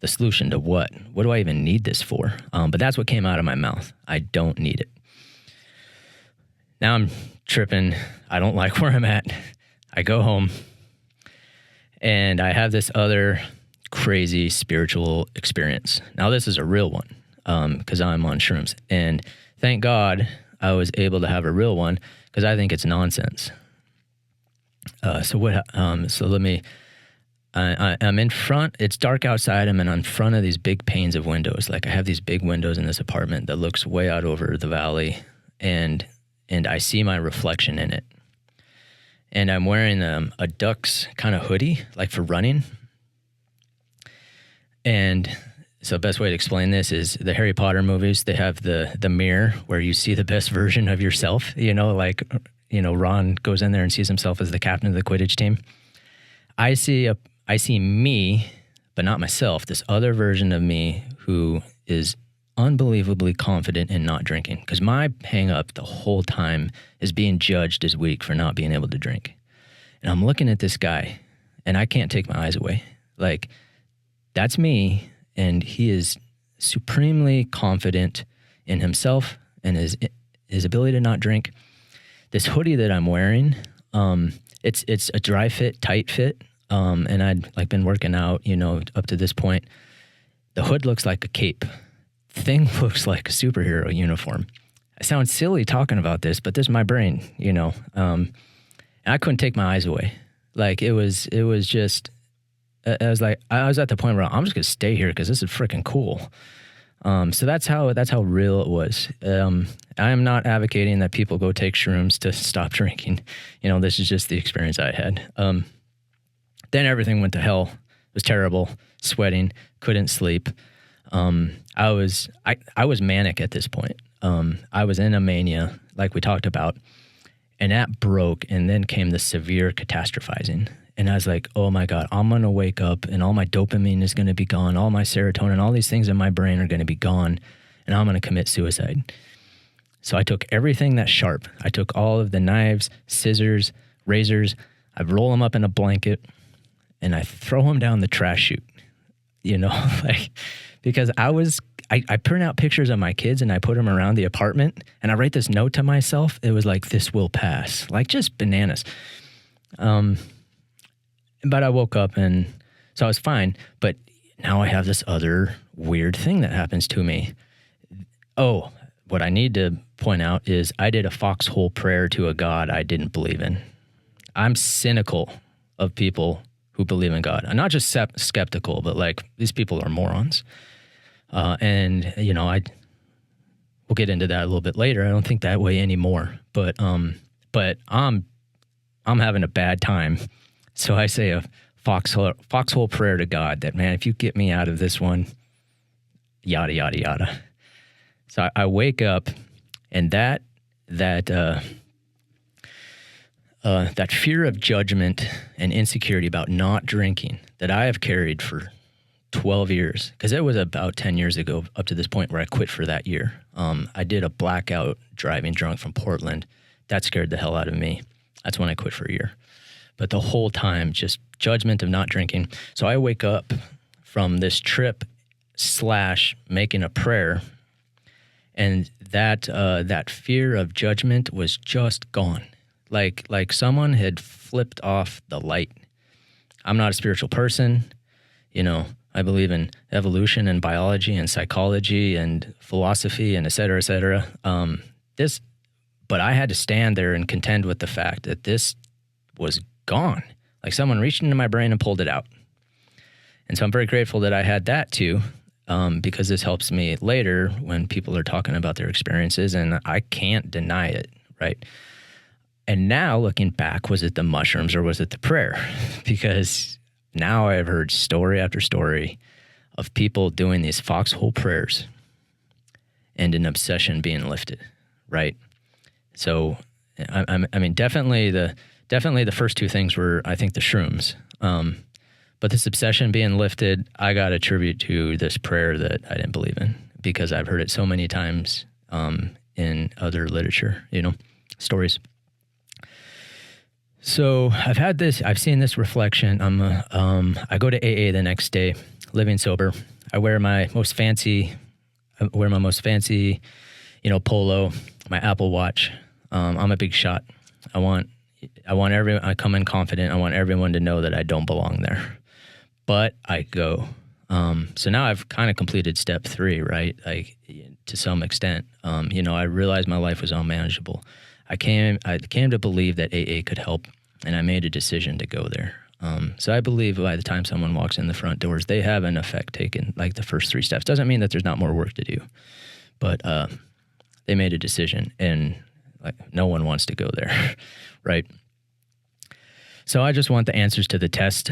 S3: The solution to what? What do I even need this for? But that's what came out of my mouth. I don't need it. Now I'm tripping. I don't like where I'm at. I go home, and I have this other crazy spiritual experience. Now this is a real one, because I'm on shrooms. And thank God I was able to have a real one, because I think it's nonsense. So let me... I'm in front. It's dark outside. I'm in front of these big panes of windows. Like I have these big windows in this apartment that looks way out over the valley, and I see my reflection in it. And I'm wearing a Ducks kind of hoodie, like for running. And so the best way to explain this is the Harry Potter movies. They have the mirror where you see the best version of yourself. Like Ron goes in there and sees himself as the captain of the Quidditch team. I see me, but not myself, this other version of me who is unbelievably confident in not drinking. Because my hang up the whole time is being judged as weak for not being able to drink. And I'm looking at this guy, and I can't take my eyes away. Like, that's me, and he is supremely confident in himself and his ability to not drink. This hoodie that I'm wearing, it's a dry fit, tight fit. And I'd been working out, up to this point. The hood looks like a cape. Thing looks like a superhero uniform. I sound silly talking about this, but this is my brain, and I couldn't take my eyes away. Like it was just, I was at the point where I'm just gonna stay here because this is freaking cool. So that's how real it was. I am not advocating that people go take shrooms to stop drinking. This is just the experience I had. Then everything went to hell. It was terrible. Sweating, couldn't sleep. I was manic at this point. I was in a mania, like we talked about, and that broke. And then came the severe catastrophizing. And I was like, oh my God, I'm going to wake up and all my dopamine is going to be gone. All my serotonin, all these things in my brain are going to be gone. And I'm going to commit suicide. So I took everything that's sharp. I took all of the knives, scissors, razors. I roll them up in a blanket and I throw them down the trash chute, because I print out pictures of my kids and I put them around the apartment and I write this note to myself. It was like, this will pass, like just bananas. But I woke up and so I was fine. But now I have this other weird thing that happens to me. Oh, what I need to point out is I did a foxhole prayer to a God I didn't believe in. I'm cynical of people who believe in God. I'm not just skeptical, but like these people are morons. And we'll get into that a little bit later. I don't think that way anymore. But I'm having a bad time. So I say a foxhole prayer to God that, man, if you get me out of this one, yada, yada, yada. So I wake up and that fear of judgment and insecurity about not drinking that I have carried for 12 years, because it was about 10 years ago up to this point where I quit for that year. I did a blackout driving drunk from Portland. That scared the hell out of me. That's when I quit for a year. But the whole time, just judgment of not drinking. So I wake up from this trip / making a prayer, and that fear of judgment was just gone. Like someone had flipped off the light. I'm not a spiritual person. I believe in evolution and biology and psychology and philosophy and et cetera, et cetera. But I had to stand there and contend with the fact that this was gone. Like someone reached into my brain and pulled it out. And so I'm very grateful that I had that too, because this helps me later when people are talking about their experiences, and I can't deny it, right? And now looking back, was it the mushrooms or was it the prayer? Because now I've heard story after story of people doing these foxhole prayers and an obsession being lifted, right? So, I mean, definitely the first two things were, I think, the shrooms. But this obsession being lifted, I got to attribute to this prayer that I didn't believe in, because I've heard it so many times in other literature, stories. So I've seen this reflection. I go to AA the next day, living sober. I wear my most fancy, polo, my Apple Watch. I'm a big shot. I come in confident. I want everyone to know that I don't belong there, but I go. So now I've kind of completed step 3, right? Like to some extent, I realized my life was unmanageable. I came to believe that AA could help, and I made a decision to go there. So I believe by the time someone walks in the front doors, they have in effect taken like the first 3 steps. Doesn't mean that there's not more work to do, but they made a decision, and like no one wants to go there, right? So I just want the answers to the test.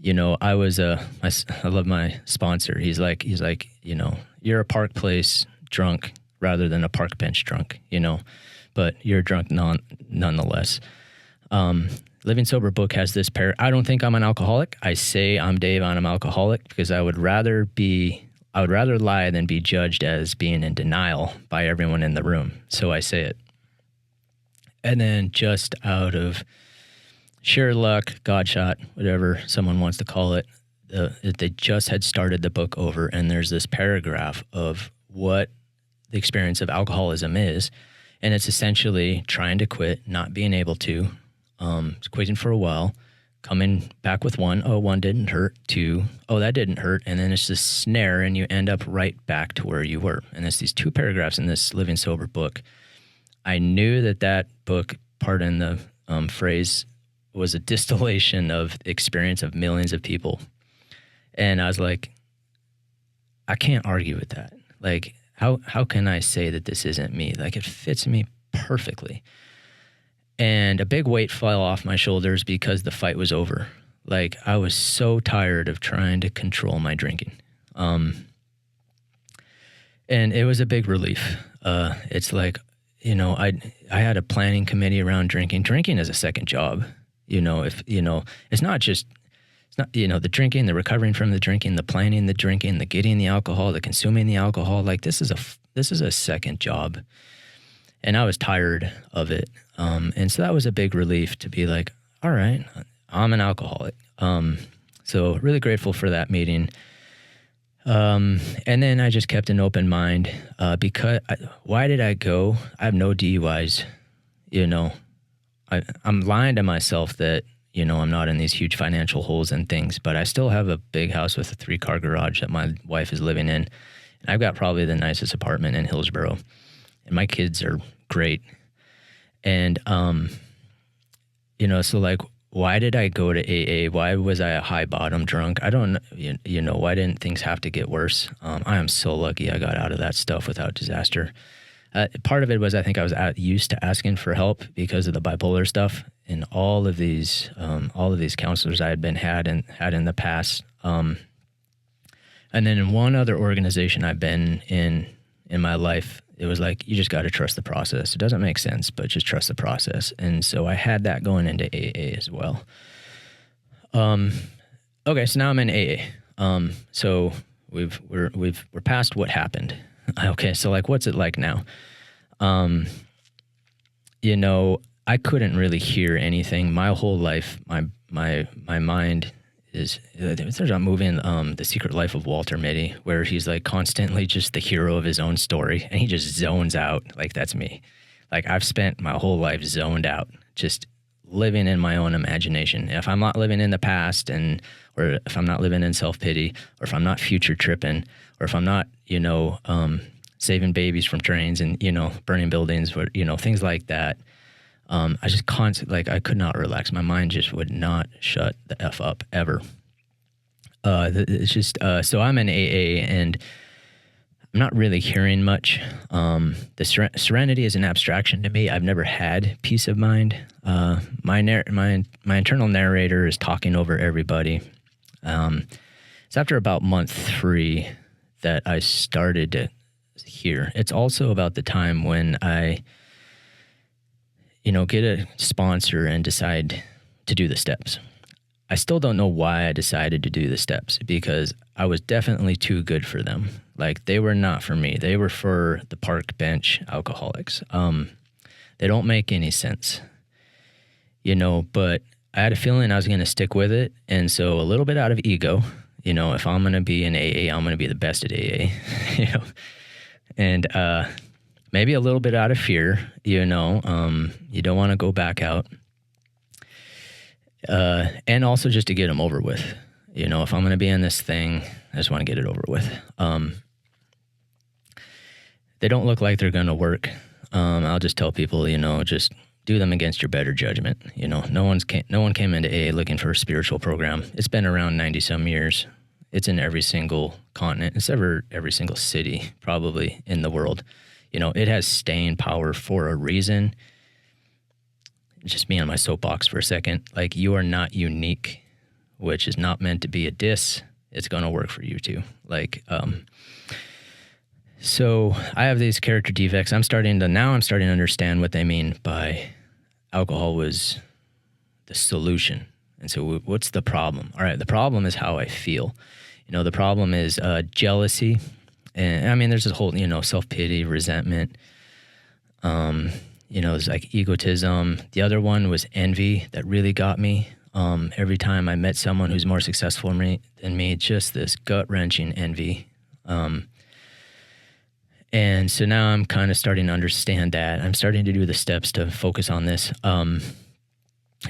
S3: You know, I love my sponsor. He's like, you know, you're a Park Place drunk rather than a park bench drunk, you know, but you're drunk nonetheless. Living Sober book has this I don't think I'm an alcoholic. I say I'm Dave, I'm an alcoholic, because I would rather lie than be judged as being in denial by everyone in the room. So I say it. And then just out of sheer luck, God shot, whatever someone wants to call it, they just had started the book over, and there's this paragraph of what the experience of alcoholism is. And it's essentially trying to quit, not being able to, quitting for a while, coming back with 1, oh, 1 didn't hurt, 2, oh, that didn't hurt. And then it's this snare, and you end up right back to where you were. And it's these 2 paragraphs in this Living Sober book. I knew that book, pardon the phrase, was a distillation of the experience of millions of people. And I was like, I can't argue with that. Like, how can I say that this isn't me? Like, it fits me perfectly. And a big weight fell off my shoulders because the fight was over. Like, I was so tired of trying to control my drinking. And it was a big relief. It's like, you know, I had a planning committee around drinking. Drinking is a second job. You know, it's not, you know, the drinking, the recovering from the drinking, the planning, the drinking, the getting the alcohol, the consuming the alcohol. Like, this is a second job. And I was tired of it. And so that was a big relief to be like, all right, I'm an alcoholic. So really grateful for that meeting. And then I just kept an open mind, why did I go? I have no DUIs, you know. I'm lying to myself that, you know, I'm not in these huge financial holes and things, but I still have a big house with a 3-car garage that my wife is living in. And I've got probably the nicest apartment in Hillsboro, and my kids are great. And, you know, so like, why did I go to AA? Why was I a high bottom drunk? I don't, you know, why didn't things have to get worse? I am so lucky I got out of that stuff without disaster. Part of it was I think I was used to asking for help because of the bipolar stuff and all of these counselors I had had in the past. And then in one other organization I've been in my life, it was like, you just got to trust the process. It doesn't make sense, but just trust the process. And so I had that going into AA as well. Okay, so now I'm in AA. So we're past what happened. Okay, so like, what's it like now? You know, I couldn't really hear anything. My whole life, my mind is, there's a movie in The Secret Life of Walter Mitty where he's like constantly just the hero of his own story, and he just zones out. Like, that's me. Like, I've spent my whole life zoned out, just living in my own imagination. If I'm not living in the past, or if I'm not living in self-pity, or if I'm not future tripping, or if I'm not, you know, saving babies from trains and, you know, burning buildings, or, you know, things like that. I just constantly, like, I could not relax. My mind just would not shut the F up ever. It's just, so I'm in AA and I'm not really hearing much. The serenity is an abstraction to me. I've never had peace of mind. My internal narrator is talking over everybody. It's after about month 3 that I started to hear. It's also about the time when I, you know, get a sponsor and decide to do the steps. I still don't know why I decided to do the steps, because I was definitely too good for them. Like, they were not for me. They were for the park bench alcoholics. They don't make any sense, you know, but I had a feeling I was going to stick with it. And so a little bit out of ego, you know, if I'm going to be in AA, I'm going to be the best at AA, you know, and, maybe a little bit out of fear, you know, you don't want to go back out. And also just to get them over with. You know, if I'm going to be in this thing, I just want to get it over with. They don't look like they're going to work. I'll just tell people, you know, just do them against your better judgment. You know, no one came into AA looking for a spiritual program. It's been around 90 some years. It's in every single continent. It's every single city probably in the world. You know, it has staying power for a reason. Just be on my soapbox for a second. Like, you are not unique, which is not meant to be a diss. It's going to work for you too. Like, so I have these character defects. I'm starting to understand what they mean by alcohol was the solution. And so what's the problem? All right, the problem is how I feel. You know, the problem is jealousy. And I mean, there's this whole, you know, self-pity, resentment. You know, there's like egotism. The other one was envy that really got me. Every time I met someone who's more successful than me, just this gut-wrenching envy. And so now I'm kind of starting to understand that. I'm starting to do the steps to focus on this.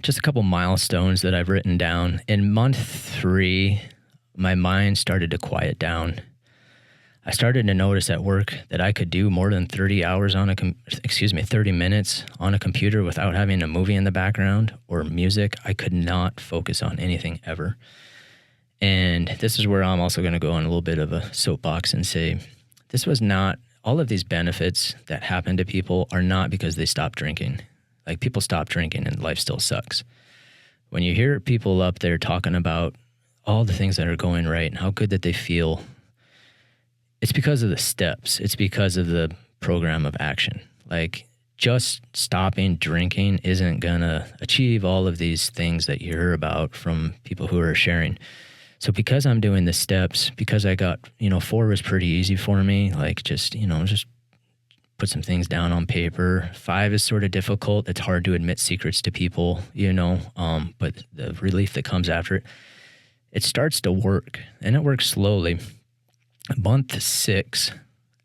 S3: Just a couple milestones that I've written down. In month 3, my mind started to quiet down. I started to notice at work that I could do more than 30 minutes on a computer without having a movie in the background or music. I could not focus on anything ever. And this is where I'm also going to go on a little bit of a soapbox and say, this was not, all of these benefits that happen to people are not because they stopped drinking. Like, people stop drinking and life still sucks. When you hear people up there talking about all the things that are going right and how good that they feel, it's because of the steps. It's because of the program of action. Like, just stopping drinking isn't gonna achieve all of these things that you hear about from people who are sharing. So because I'm doing the steps, because I got, 4 was pretty easy for me. Like, just put some things down on paper. 5 is sort of difficult. It's hard to admit secrets to people, but the relief that comes after it, it starts to work, and it works slowly. Month 6,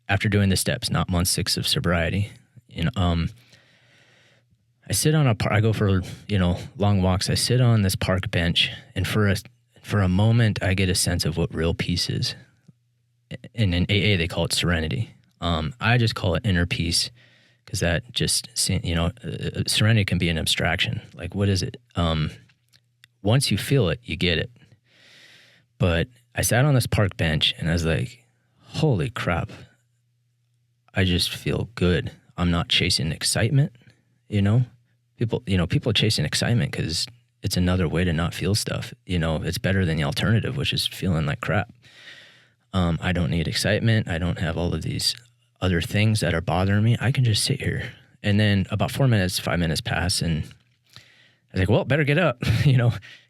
S3: after doing the steps, not month 6 of sobriety, I sit on I go for, long walks. I sit on this park bench, and for a moment, I get a sense of what real peace is. And in AA, they call it serenity. I just call it inner peace, because that just, serenity can be an abstraction. Like, what is it? Once you feel it, you get it. But I sat on this park bench and I was like, holy crap, I just feel good. I'm not chasing excitement, People are chasing excitement because it's another way to not feel stuff. It's better than the alternative, which is feeling like crap. I don't need excitement. I don't have all of these other things that are bothering me. I can just sit here. And then about 5 minutes pass, and I was like, well, better get up,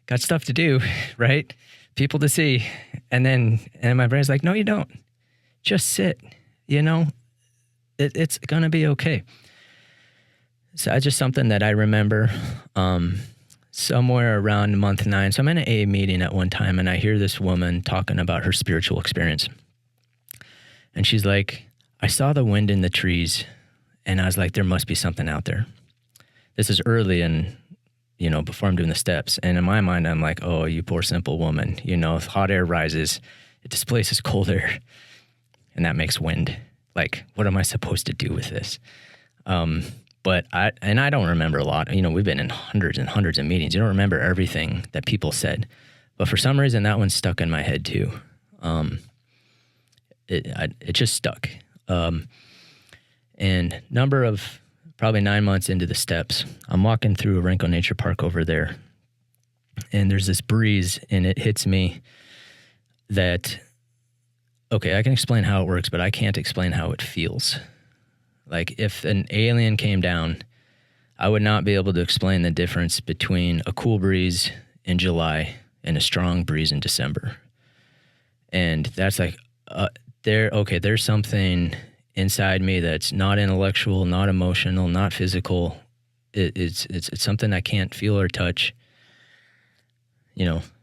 S3: got stuff to do, right? People to see. And my brain's like, no, you don't. Just sit, it's going to be okay. So it's just something that I remember somewhere around month 9. So I'm in an AA meeting at one time, and I hear this woman talking about her spiritual experience. And she's like, I saw the wind in the trees, and I was like, there must be something out there. This is early in, before I'm doing the steps. And in my mind, I'm like, oh, you poor simple woman. If hot air rises, it displaces cold air, and that makes wind. Like, what am I supposed to do with this? But I don't remember a lot. We've been in hundreds and hundreds of meetings. You don't remember everything that people said. But for some reason, that one stuck in my head too. It just stuck. And number of probably 9 months into the steps, I'm walking through a Renko Nature Park over there, and there's this breeze, and it hits me that, okay, I can explain how it works, but I can't explain how it feels. Like, if an alien came down, I would not be able to explain the difference between a cool breeze in July and a strong breeze in December. And that's like, there's something inside me that's not intellectual, not emotional, not physical. It's something I can't feel or touch.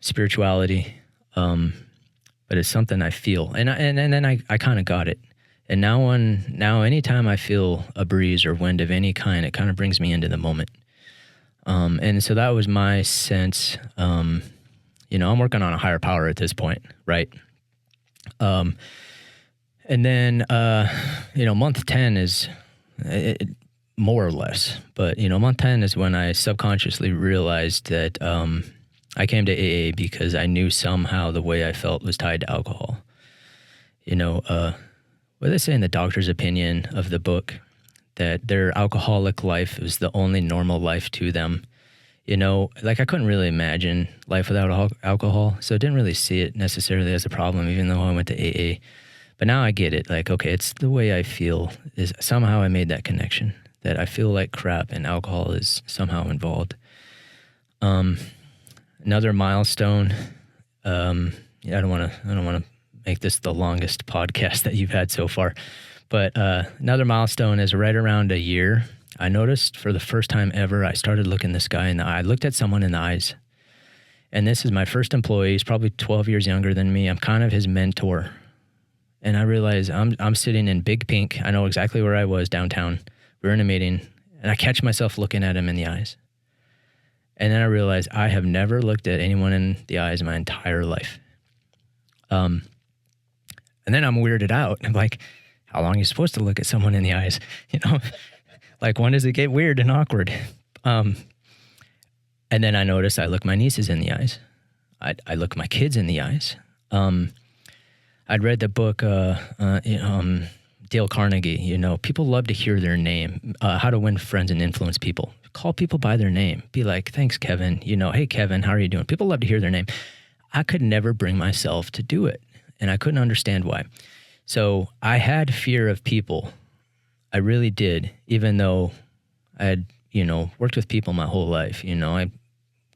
S3: Spirituality. But it's something I feel, and then I kind of got it. And now anytime I feel a breeze or wind of any kind, it kind of brings me into the moment. And so that was my sense. I'm working on a higher power at this point, right? And then, month 10 is, more or less. But, month 10 is when I subconsciously realized that I came to AA because I knew somehow the way I felt was tied to alcohol. What they say in the doctor's opinion of the book, that their alcoholic life was the only normal life to them. I couldn't really imagine life without alcohol, so I didn't really see it necessarily as a problem, even though I went to AA. But now I get it. Okay, it's the way I feel. Is somehow I made that connection, that I feel like crap and alcohol is somehow involved. Another milestone. I don't want to make this the longest podcast that you've had so far, but another milestone is right around a year. I noticed for the first time ever, I started looking this guy in the eye. I looked at someone in the eyes, and this is my first employee. He's probably 12 years younger than me. I'm kind of his mentor, and I realized I'm sitting in Big Pink. I know exactly where I was downtown. We were in a meeting, and I catch myself looking at him in the eyes. And then I realized I have never looked at anyone in the eyes my entire life. And then I'm weirded out. I'm like, how long are you supposed to look at someone in the eyes? When does it get weird and awkward? And then I noticed I look my nieces in the eyes. I look my kids in the eyes. I'd read the book, Dale Carnegie, people love to hear their name, How to Win Friends and Influence People. Call people by their name. Be like, thanks, Kevin. Hey, Kevin, how are you doing? People love to hear their name. I could never bring myself to do it, and I couldn't understand why. So I had fear of people. I really did, even though I had, worked with people my whole life. I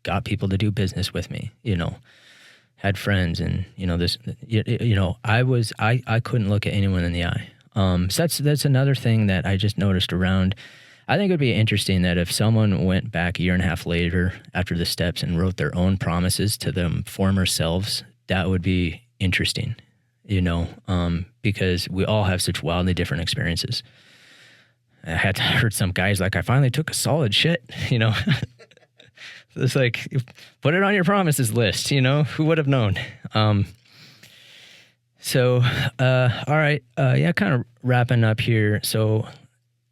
S3: got people to do business with me, had friends, and, I couldn't look at anyone in the eye. So that's another thing that I just noticed around. I think it would be interesting that if someone went back a year and a half later after the steps and wrote their own promises to them former selves, that would be interesting, because we all have such wildly different experiences. I had heard some guys I finally took a solid shit, It's put it on your promises list, who would have known? All right. Kind of wrapping up here. So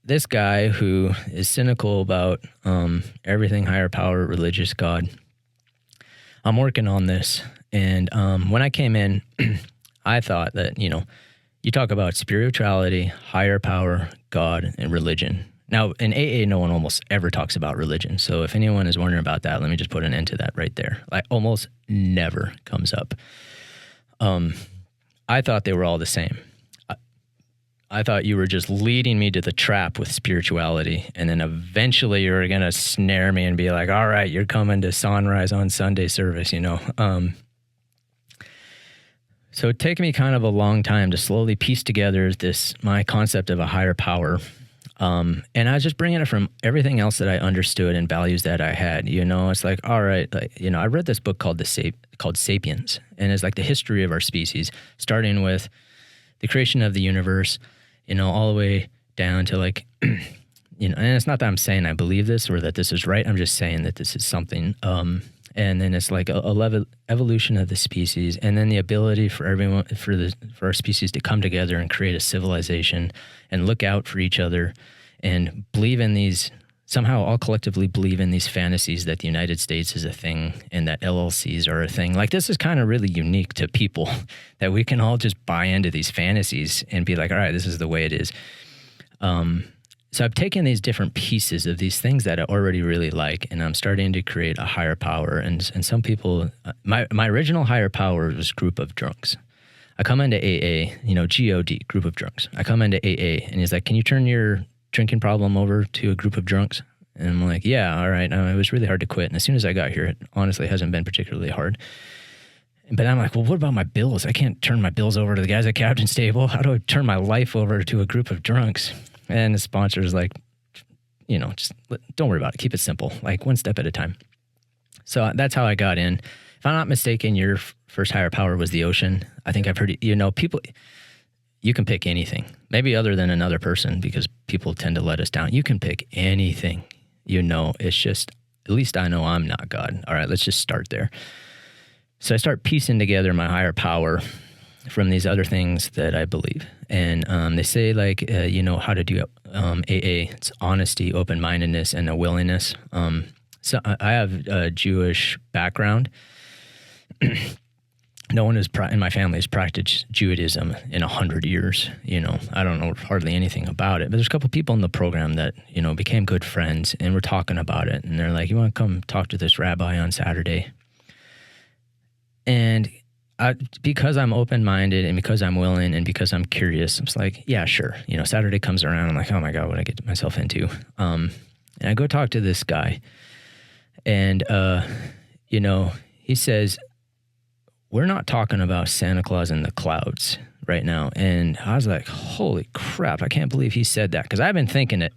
S3: this guy who is cynical about everything higher power, religious, God, I'm working on this. And when I came in, I thought that, you talk about spirituality, higher power, God, and religion. Now, in AA, no one almost ever talks about religion. So if anyone is wondering about that, let me just put an end to that right there. Almost never comes up. I thought they were all the same. I thought you were just leading me to the trap with spirituality, and then eventually you were going to snare me and be like, all right, you're coming to Sunrise on Sunday service, So it took me kind of a long time to slowly piece together my concept of a higher power. And I was just bringing it from everything else that I understood and values that I had. It's all right. I read this book called Sapiens, and it's the history of our species, starting with the creation of the universe, all the way down to and it's not that I'm saying I believe this or that this is right. I'm just saying that this is something. And then it's a evolution of the species, and then the ability for everyone, for our species to come together and create a civilization and look out for each other and believe in these, somehow all collectively believe in these fantasies that the United States is a thing and that LLCs are a thing. This is kind of really unique to people, that we can all just buy into these fantasies and be like, all right, this is the way it is. So I've taken these different pieces of these things that I already really like, and I'm starting to create a higher power. And some people, my original higher power was group of drunks. I come into AA, GOD, group of drunks. I come into AA, and he's like, can you turn your drinking problem over to a group of drunks? And I'm like, yeah, all right. It was really hard to quit. And as soon as I got here, it honestly hasn't been particularly hard. But I'm like, well, what about my bills? I can't turn my bills over to the guys at Captain's Table. How do I turn my life over to a group of drunks? And the sponsor's like, just don't worry about it. Keep it simple, one step at a time. So that's how I got in. If I'm not mistaken, your first higher power was the ocean. I think I've heard it, people, you can pick anything, maybe other than another person, because people tend to let us down. You can pick anything, it's just, at least I know I'm not God. All right, let's just start there. So I start piecing together my higher power. from these other things that I believe. And they say, like, how to do AA. It's honesty, open-mindedness, and a willingness. So I have a Jewish background. No one in my family has practiced Judaism in 100 years. I don't know hardly anything about it. But there's a couple people in the program that, became good friends, and we're talking about it. And they're like, you want to come talk to this rabbi on Saturday? And because I'm open-minded and because I'm willing and because I'm curious, I'm just like, yeah, sure. Saturday comes around. I'm like, oh my God, what did I get myself into? And I go talk to this guy, and, he says, we're not talking about Santa Claus in the clouds right now. And I was like, holy crap, I can't believe he said that. Because I've been thinking it,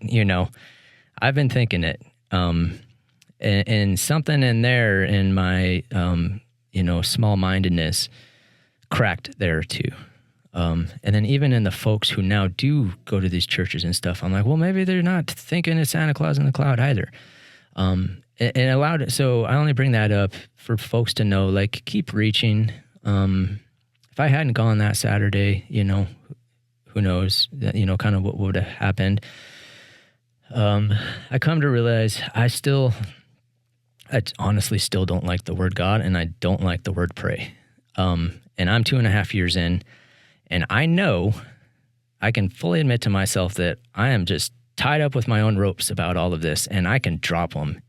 S3: I've been thinking it. And something in there in my, small-mindedness cracked there too. And then even in the folks who now do go to these churches and stuff, I'm like, well, maybe they're not thinking of Santa Claus in the cloud either. And allowed it. So I only bring that up for folks to know, like, keep reaching. If I hadn't gone that Saturday, who knows, that, kind of what would have happened. I come to realize I honestly still don't like the word God, and I don't like the word pray. And I'm 2.5 years in, and I know I can fully admit to myself that I am just tied up with my own ropes about all of this, and I can drop them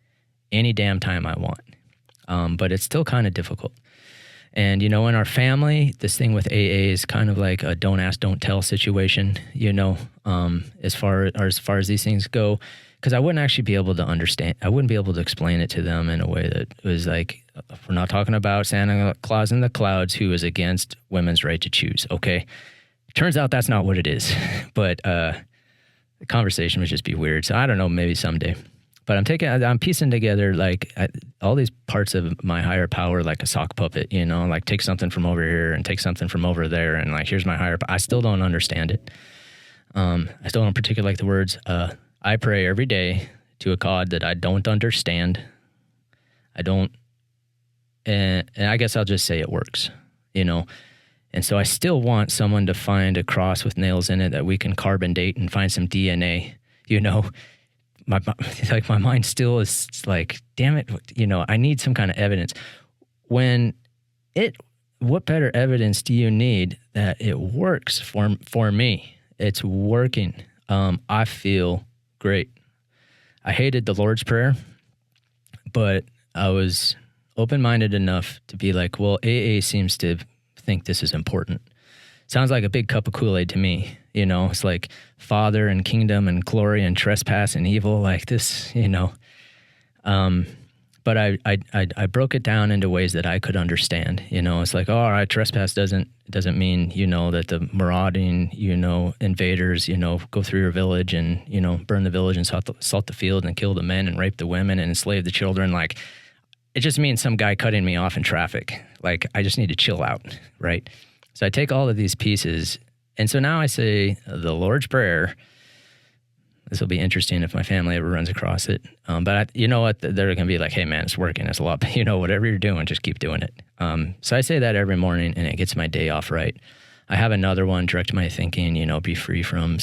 S3: any damn time I want. But it's still kind of difficult. And, in our family, this thing with AA is kind of like a don't ask, don't tell situation, as far as these things go, because I wouldn't actually be able to understand. I wouldn't be able to explain it to them in a way that was like, we're not talking about Santa Claus in the clouds who is against women's right to choose. Okay. Turns out that's not what it is. But the conversation would just be weird. So I don't know, maybe someday. But I'm piecing together like all these parts of my higher power, like a sock puppet, like take something from over here and take something from over there. And like, here's my higher power. I still don't understand it. I still don't particularly like the words. I pray every day to a God that I don't understand. And I guess I'll just say it works, And so I still want someone to find a cross with nails in it that we can carbon date and find some DNA, My mind still is like, damn it, I need some kind of evidence. What better evidence do you need that it works for me? It's working. I feel great. I hated the Lord's Prayer, but I was open-minded enough to be like, well, AA seems to think this is important. Sounds like a big cup of Kool-Aid to me. It's like Father and kingdom and glory and trespass and evil, like this, But I broke it down into ways that I could understand. It's like, oh, all right, trespass doesn't mean, that the marauding, invaders, go through your village and, burn the village and salt the field and kill the men and rape the women and enslave the children. Like, it just means some guy cutting me off in traffic. Like, I just need to chill out, right? So I take all of these pieces, and so now I say the Lord's Prayer. This will be interesting if my family ever runs across it. But you know what? They're going to be like, hey, man, it's working. It's a lot. Whatever you're doing, just keep doing it. So I say that every morning, and it gets my day off right. I have another one, direct my thinking, be free from,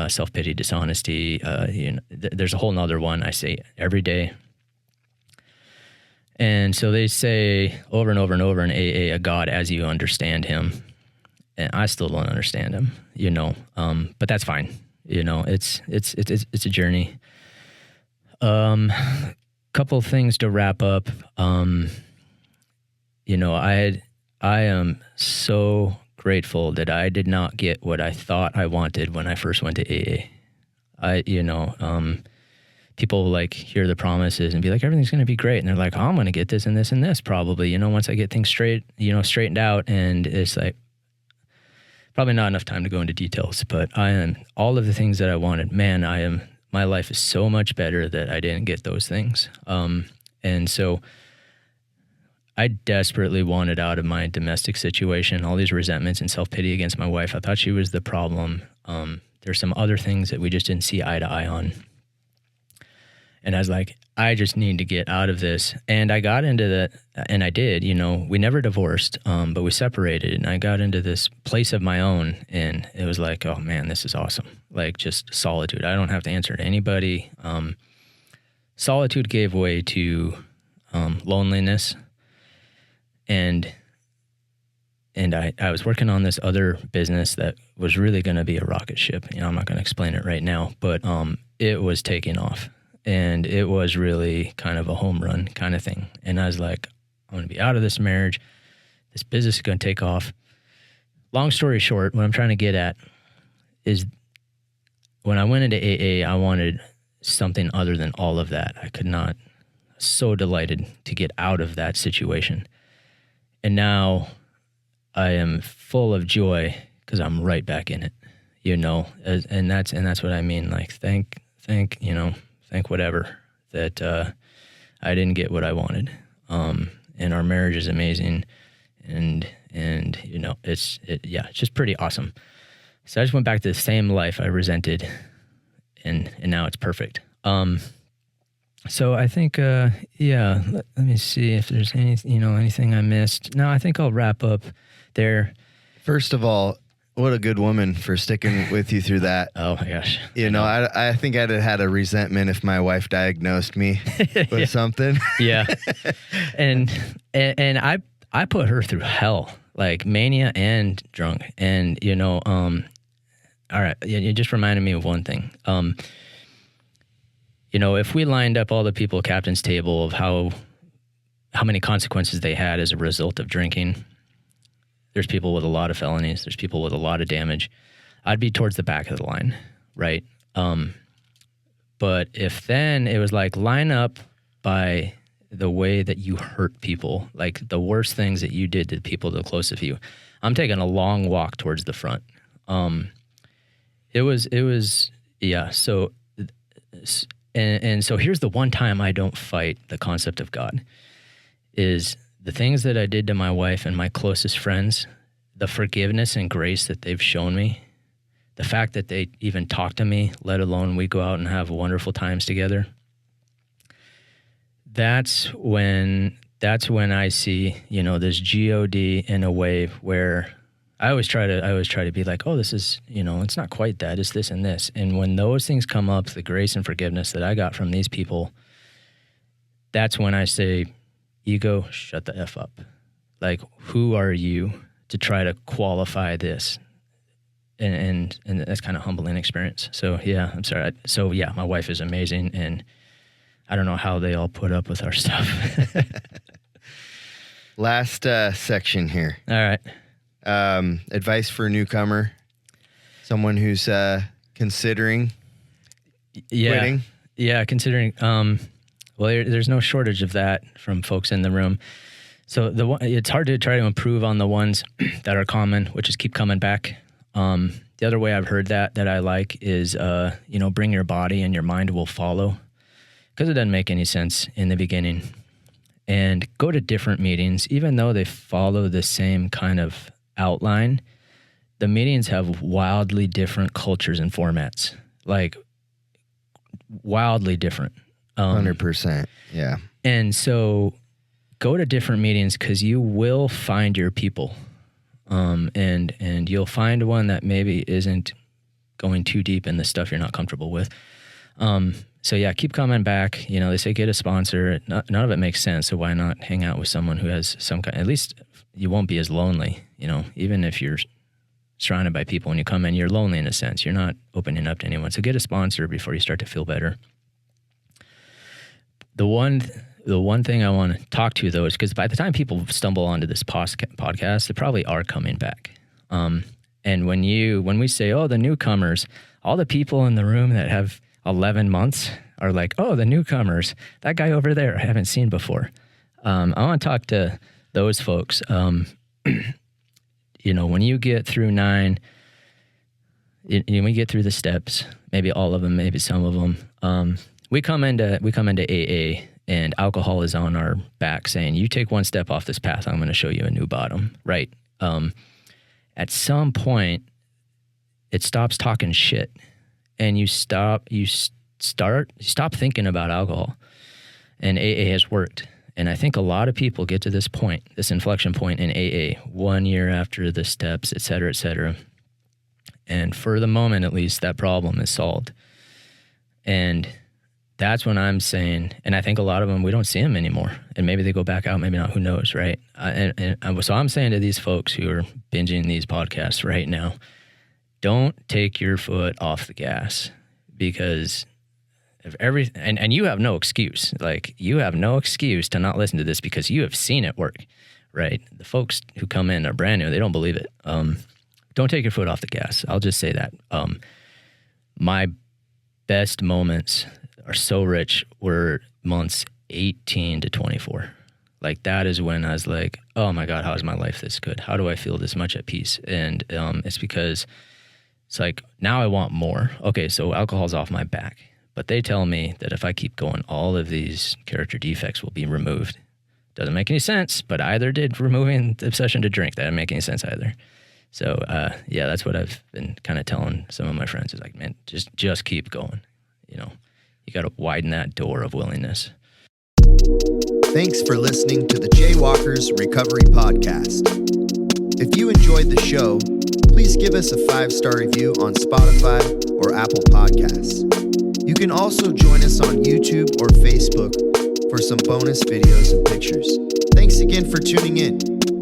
S3: self-pity, dishonesty. There's a whole nother one I say every day. And so they say over and over and over in AA, a God as you understand him. And I still don't understand him, but that's fine. It's a journey. Couple things to wrap up. I am so grateful that I did not get what I thought I wanted when I first went to AA. People like hear the promises and be like, everything's going to be great. And they're like, oh, I'm going to get this and this and this probably, once I get things straightened out. And it's like, probably not enough time to go into details, but I am all of the things that I wanted. Man, my life is so much better that I didn't get those things. And so I desperately wanted out of my domestic situation, all these resentments and self-pity against my wife. I thought she was the problem. There's some other things that we just didn't see eye to eye on. And I was like, I just need to get out of this. And I got into that, and I did, we never divorced, but we separated, and I got into this place of my own, and it was like, oh man, this is awesome. Like just solitude. I don't have to answer to anybody. Solitude gave way to loneliness. And I was working on this other business that was really going to be a rocket ship. I'm not going to explain it right now, but it was taking off. And it was really kind of a home run kind of thing. And I was like, I'm going to be out of this marriage. This business is going to take off. Long story short, what I'm trying to get at is when I went into AA, I wanted something other than all of that. I could not, so delighted to get out of that situation. And now I am full of joy because I'm right back in it, and that's what I mean. Like, thank whatever that I didn't get what I wanted. And our marriage is amazing, and it's just pretty awesome. So I just went back to the same life I resented, and now it's perfect. So I think let me see if there's anything I missed. No, I think I'll wrap up there.
S2: First of all, what a good woman for sticking with you through that.
S3: Oh my gosh.
S2: I think I'd have had a resentment if my wife diagnosed me with something.
S3: Yeah. And I put her through hell, like mania and drunk. And, all right. You just reminded me of one thing. If we lined up all the people captain's table of how many consequences they had as a result of drinking, there's people with a lot of felonies. There's people with a lot of damage. I'd be towards the back of the line, right? But if then it was like line up by the way that you hurt people, like the worst things that you did to the people the closest to you, I'm taking a long walk towards the front. It was yeah. So and so here's the one time I don't fight the concept of God is the things that I did to my wife and my closest friends, the forgiveness and grace that they've shown me, the fact that they even talk to me, let alone we go out and have wonderful times together. That's when I see, this God in a way where I always try to be like, oh, this is, it's not quite that, it's this and this. And when those things come up, the grace and forgiveness that I got from these people, that's when I say, ego, shut the F up. Like, who are you to try to qualify this? And that's kind of humbling experience. So yeah, I'm sorry. So yeah, my wife is amazing, and I don't know how they all put up with our stuff.
S2: Last section here.
S3: All right.
S2: Advice for a newcomer, someone who's considering quitting.
S3: Yeah, considering. Well, there's no shortage of that from folks in the room. So it's hard to try to improve on the ones that are common, which is keep coming back. The other way I've heard that I like is, bring your body and your mind will follow, because it doesn't make any sense in the beginning. And go to different meetings, even though they follow the same kind of outline. The meetings have wildly different cultures and formats, like wildly different.
S2: 100%. Yeah.
S3: And so go to different meetings because you will find your people. And you'll find one that maybe isn't going too deep in the stuff you're not comfortable with. So yeah, keep coming back. They say get a sponsor. None of it makes sense. So why not hang out with someone who has some kind, at least you won't be as lonely, even if you're surrounded by people and you come in, you're lonely in a sense. You're not opening up to anyone. So get a sponsor before you start to feel better. The one thing I want to talk to, though, is because by the time people stumble onto this podcast, they probably are coming back. And when we say, oh, the newcomers, all the people in the room that have 11 months are like, oh, the newcomers, that guy over there I haven't seen before. I want to talk to those folks. When you get through 9, we get through the steps, maybe all of them, maybe some of them. We come into AA, and alcohol is on our back saying, you take one step off this path, I'm going to show you a new bottom, right? At some point, it stops talking shit, and you start stop thinking about alcohol. And AA has worked. And I think a lot of people get to this point, this inflection point in AA, 1 year after the steps, et cetera, et cetera. And for the moment, at least, that problem is solved. And that's when I'm saying, and I think a lot of them, we don't see them anymore. And maybe they go back out, maybe not, who knows, right? So I'm saying to these folks who are binging these podcasts right now, don't take your foot off the gas, because if and you have no excuse. Like, you have no excuse to not listen to this because you have seen it work, right? The folks who come in are brand new. They don't believe it. Don't take your foot off the gas. I'll just say that. My best moments are so rich were months 18 to 24. Like, that is when I was like, oh my God, how is my life this good? How do I feel this much at peace? And it's because it's like, now I want more. Okay, so alcohol's off my back. But they tell me that if I keep going, all of these character defects will be removed. Doesn't make any sense, but either did removing the obsession to drink. That didn't make any sense either. So, yeah, that's what I've been kind of telling some of my friends is like, man, just keep going. You know, you got to widen that door of willingness.
S2: Thanks for listening to the Jaywalkers Recovery Podcast. If you enjoyed the show, please give us a 5-star review on Spotify or Apple Podcasts. You can also join us on YouTube or Facebook for some bonus videos and pictures. Thanks again for tuning in.